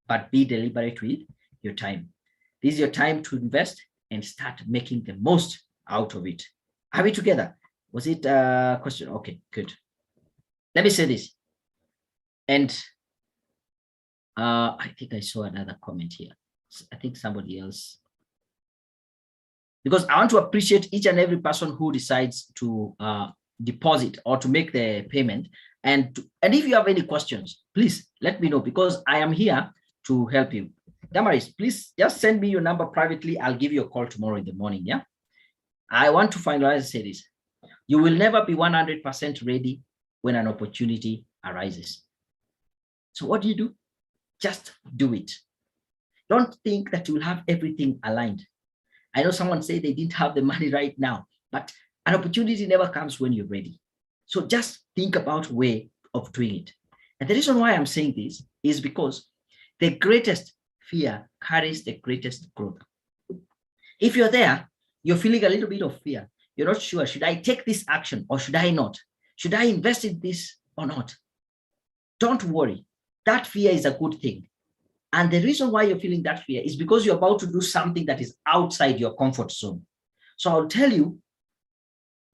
but be deliberate with your time. This is your time to invest and start making the most out of it. Are we together? Was it a question? Okay, good. Let me say this. And I think I saw another comment here. I think somebody else. Because I want to appreciate each and every person who decides to deposit or to make the payment. And if you have any questions, please let me know, because I am here to help you. Damaris, please just send me your number privately. I'll give you a call tomorrow in the morning, yeah? I want to finalize and say this. You will never be 100% ready when an opportunity arises. So what do? Just do it. Don't think that you will have everything aligned. I know someone said they didn't have the money right now, but an opportunity never comes when you're ready. So just think about a way of doing it. And the reason why I'm saying this is because the greatest fear carries the greatest growth. If you're there, you're feeling a little bit of fear. You're not sure, should I take this action or should I not? Should I invest in this or not? Don't worry. That fear is a good thing. And the reason why you're feeling that fear is because you're about to do something that is outside your comfort zone. So I'll tell you,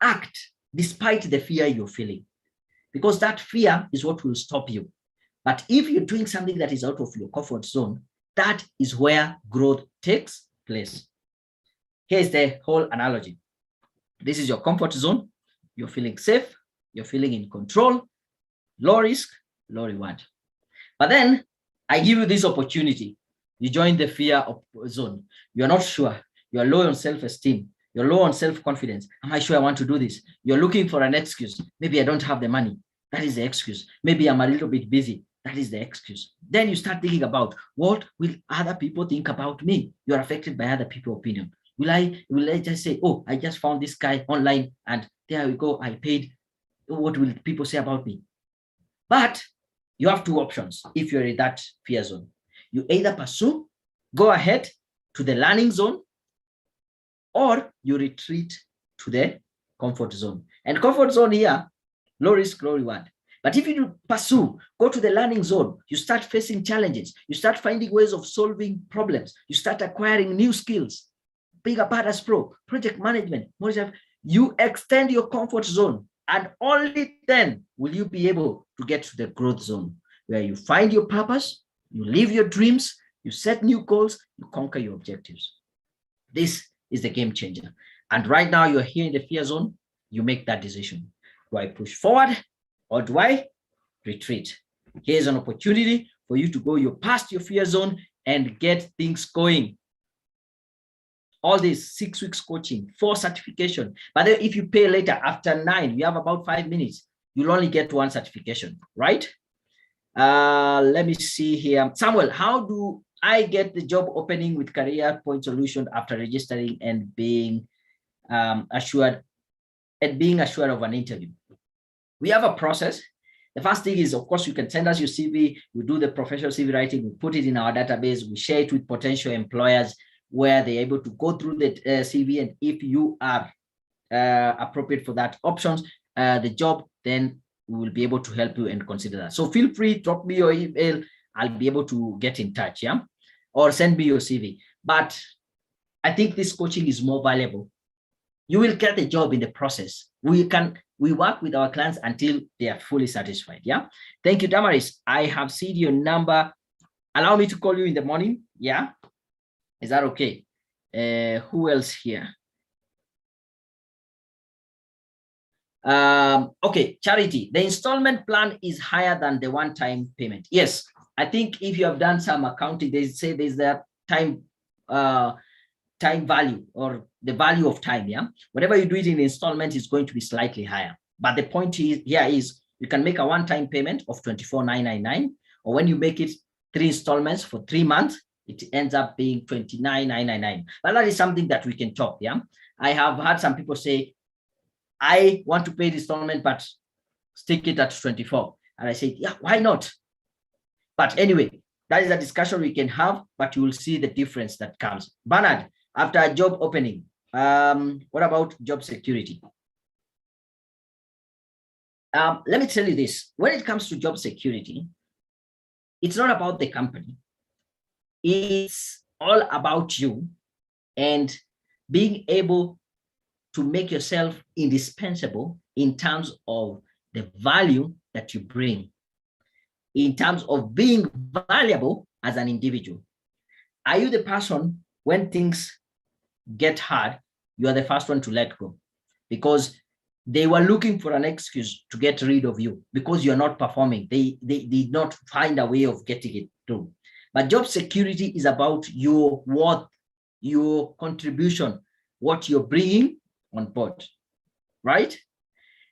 act despite the fear you're feeling, because that fear is what will stop you. But if you're doing something that is out of your comfort zone, that is where growth takes place. Here's the whole analogy. This is your comfort zone. You're feeling safe. You're feeling in control. Low risk, low reward. But then I give you this opportunity. You join the fear zone. You're not sure. You're low on self-esteem. You're low on self-confidence. Am I sure I want to do this? You're looking for an excuse. Maybe I don't have the money. That is the excuse. Maybe I'm a little bit busy. That is the excuse. Then you start thinking about, what will other people think about me? You're affected by other people's opinion. Will I just say, oh, I just found this guy online and there we go, I paid. What will people say about me? But you have 2 options if you're in that fear zone. You either pursue, go ahead to the learning zone, or you retreat to the comfort zone. And comfort zone here, low risk, low reward. But if you pursue, go to the learning zone, you start facing challenges, you start finding ways of solving problems, you start acquiring new skills, being a badass pro, project management, you extend your comfort zone, and only then will you be able to get to the growth zone where you find your purpose, you live your dreams, you set new goals, you conquer your objectives. This is the game changer. And right now you're here in the fear zone, you make that decision. Do I push forward or do I retreat? Here's an opportunity for you to go past your fear zone and get things going. All this 6 weeks coaching, 4 certification. But then if you pay later after 9, we have about 5 minutes, you'll only get 1 certification, right? Let me see here. Samuel, how do I get the job opening with Career Point Solution after registering and being assured of an interview? We have a process. The first thing is, of course, you can send us your CV. We do the professional CV writing. We put it in our database. We share it with potential employers where they're able to go through the CV. And if you are appropriate for that options, the job, then we will be able to help you and consider that. So feel free, drop me your email. I'll be able to get in touch, yeah? Or send me your CV. But I think this coaching is more valuable. You will get the job in the process. We work with our clients until they are fully satisfied, yeah? Thank you, Damaris. I have seen your number. Allow me to call you in the morning, yeah? Is that okay? Who else here? Okay, Charity, the installment plan is higher than the one-time payment. Yes, I think if you have done some accounting, they say there's that time value or the value of time, yeah? Whatever you do it in installment is going to be slightly higher. But the point is you can make a one-time payment of $24,999, or when you make it 3 installments for 3 months, it ends up being $29,999. But that is something that we can talk, yeah? I have had some people say, I want to pay the installment, but stick it at 24. And I say, yeah, why not? But anyway, that is a discussion we can have, but you will see the difference that comes. Bernard, after a job opening, what about job security? Let me tell you this. When it comes to job security, it's not about the company. It's all about you and being able to make yourself indispensable in terms of the value that you bring, in terms of being valuable as an individual. Are you the person when things get hard, you are the first one to let go? Because they were looking for an excuse to get rid of you because you're not performing. They did not find a way of getting it through. But job security is about your worth, your contribution, what you're bringing on board, right?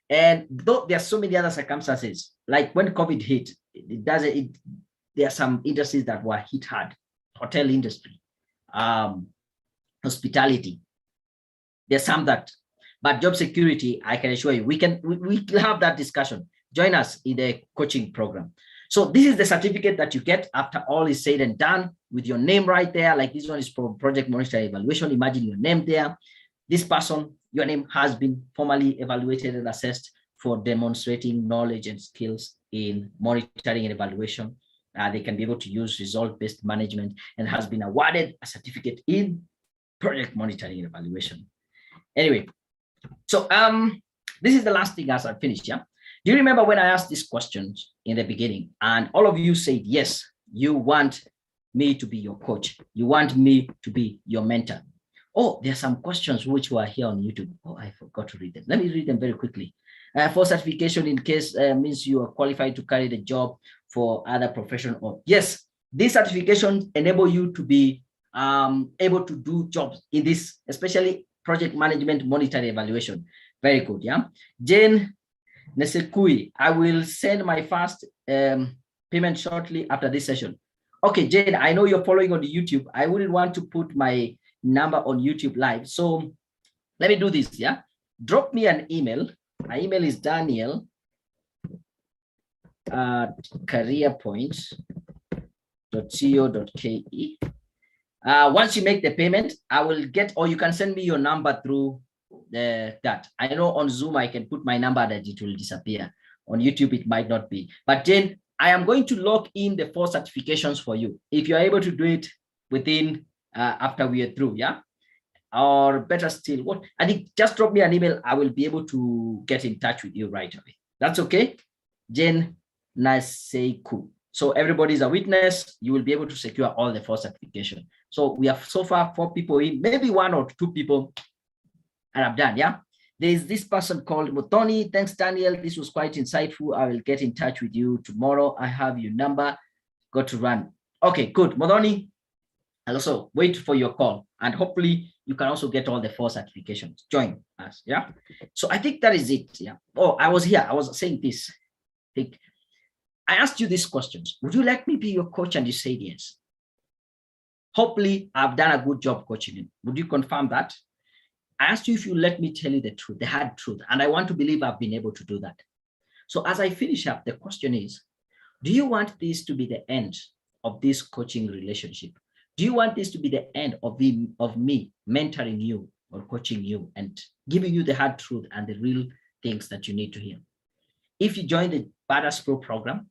And though there are so many other circumstances, like when COVID hit, there are some industries that were hit hard, hotel industry, hospitality. There's some that, but job security, I can assure you, we will have that discussion. Join us in the coaching program. So this is the certificate that you get after all is said and done with your name right there. Like this one is for project monitoring evaluation. Imagine your name there. This person, your name has been formally evaluated and assessed for demonstrating knowledge and skills in monitoring and evaluation. They can be able to use result-based management and has been awarded a certificate in project monitoring and evaluation. Anyway, so this is the last thing as I finished, yeah? Do you remember when I asked these questions in the beginning and all of you said, yes, you want me to be your coach. You want me to be your mentor. Oh, there are some questions which were here on YouTube. Oh, I forgot to read them. Let me read them very quickly. For certification in case means you are qualified to carry the job for other profession. Or yes, these certifications enable you to be able to do jobs in this, especially project management, monitoring, evaluation. Very good, yeah. Jane Nesekui, I will send my first payment shortly after this session. Okay, Jane, I know you're following on the YouTube. I wouldn't want to put my number on YouTube live. So let me do this, yeah? Drop me an email. My email is daniel@careerpoints.co.ke. Once you make the payment, I will get, or you can send me your number through that. I know on Zoom, I can put my number that it will disappear. On YouTube, it might not be. But then I am going to lock in the 4 certifications for you. If you're able to do it within, after we are through, yeah? Or better still, what I think, just drop me an email. I will be able to get in touch with you right away. That's okay. Jen Naseku. So everybody's a witness. You will be able to secure all the 4 certification. So we have so far 4 people in, maybe 1 or 2 people, and I'm done. Yeah. There's this person called Mutoni. Thanks, Daniel. This was quite insightful. I will get in touch with you tomorrow. I have your number. Got to run. Okay, good. Mutoni, I'll also wait for your call, and hopefully you can also get all the 4 certifications. Join us. Yeah. So I think that is it. Yeah. Oh, I was here. I was saying this. I asked you these questions. Would you let me be your coach? And you said yes. Hopefully, I've done a good job coaching you. Would you confirm that? I asked you if you let me tell you the truth, the hard truth. And I want to believe I've been able to do that. So as I finish up, the question is, do you want this to be the end of this coaching relationship? Do you want this to be the end of me mentoring you or coaching you and giving you the hard truth and the real things that you need to hear? If you join the Badass Pro program,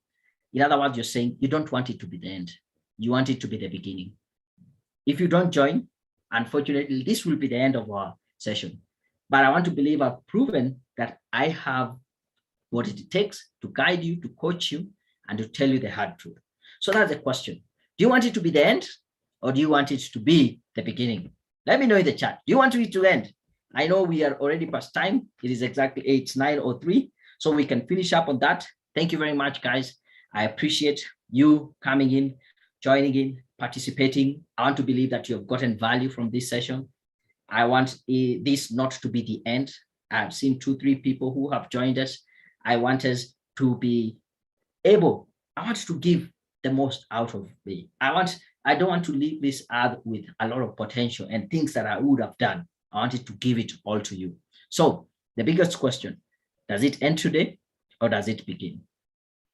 in other words, you're saying you don't want it to be the end. You want it to be the beginning. If you don't join, unfortunately, this will be the end of our session. But I want to believe I've proven that I have what it takes to guide you, to coach you, and to tell you the hard truth. So that's the question. Do you want it to be the end, or do you want it to be the beginning? Let me know in the chat. Do you want it to end? I know we are already past time. It is exactly 9:03. So we can finish up on that. Thank you very much, guys. I appreciate you coming in, joining in, participating. I want to believe that you have gotten value from this session. I want this not to be the end. I've seen 2-3 people who have joined us. I want us to be able, I want to give the most out of me. I don't want to leave this earth with a lot of potential and things that I would have done. I wanted to give it all to you. So the biggest question, does it end today or does it begin?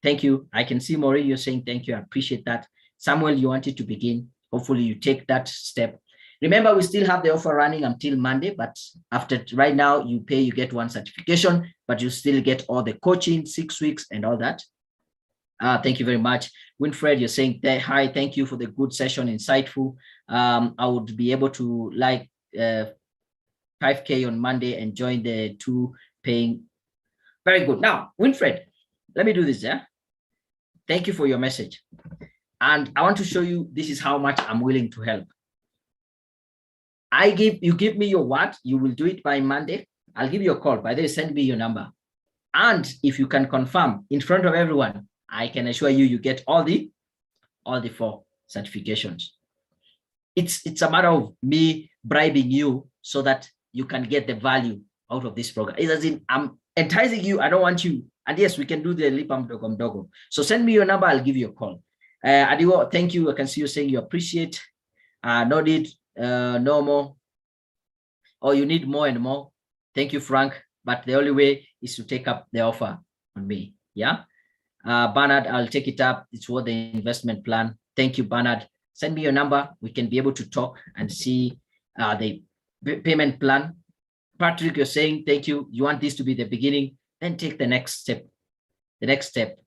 Thank you. I can see Maureen, you're saying thank you. I appreciate that. Samuel, you wanted to begin. Hopefully you take that step. Remember, we still have the offer running until Monday, but after right now, you pay, you get 1 certification, but you still get all the coaching, 6 weeks and all that. Thank you very much. Winfred, you're saying, hi, thank you for the good session, insightful. I would be able to like 5K on Monday and join the 2 paying. Very good. Now, Winfred, let me do this, yeah? Thank you for your message. And I want to show you, this is how much I'm willing to help. You give me your word, you will do it by Monday. I'll give you a call. By the way, send me your number. And if you can confirm in front of everyone, I can assure you, you get all the 4 certifications. It's a matter of me bribing you so that you can get the value out of this program. It's as in, I'm enticing you. I don't want you. And yes, we can do the lipam dogom dogo. So send me your number. I'll give you a call. Adiwo, thank you. I can see you saying you appreciate. No need, no more. Or you need more and more. Thank you, Frank. But the only way is to take up the offer on me. Yeah. Bernard, I'll take it up. It's for the investment plan. Thank you, Bernard. Send me your number. We can be able to talk and see the payment plan. Patrick, you're saying, thank you. You want this to be the beginning, then take the next step. The next step.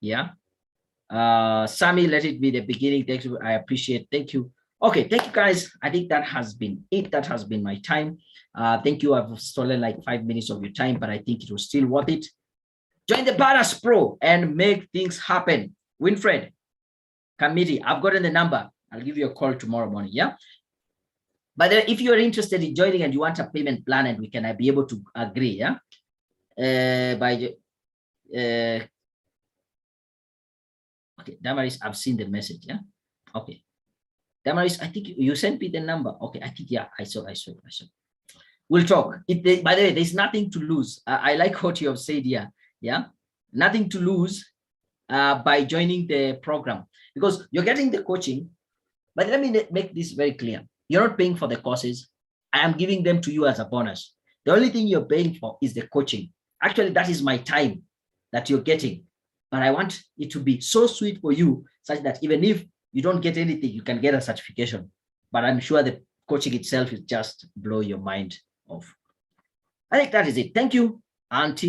Yeah. Sammy, let it be the beginning. Thank you. I appreciate. Thank you. Okay. Thank you, guys. I think that has been it. That has been my time. Thank you. I've stolen like 5 minutes of your time, but I think it was still worth it. Join the Badass Pro and make things happen. Winfred, committee, I've gotten the number. I'll give you a call tomorrow morning. Yeah. But if you're interested in joining and you want a payment plan and we can be able to agree, yeah. Okay, Damaris, I've seen the message. Yeah. Okay. Damaris, I think you sent me the number. Okay, I think, yeah, I saw. We'll talk. By the way, there's nothing to lose. I like what you have said here. Yeah, nothing to lose by joining the program because you're getting the coaching. But let me make this very clear. You're not paying for the courses. I am giving them to you as a bonus. The only thing you're paying for is the coaching. Actually, that is my time that you're getting. But I want it to be so sweet for you such that even if you don't get anything, you can get a certification. But I'm sure the coaching itself is just blow your mind off. I think that is it. Thank you. Until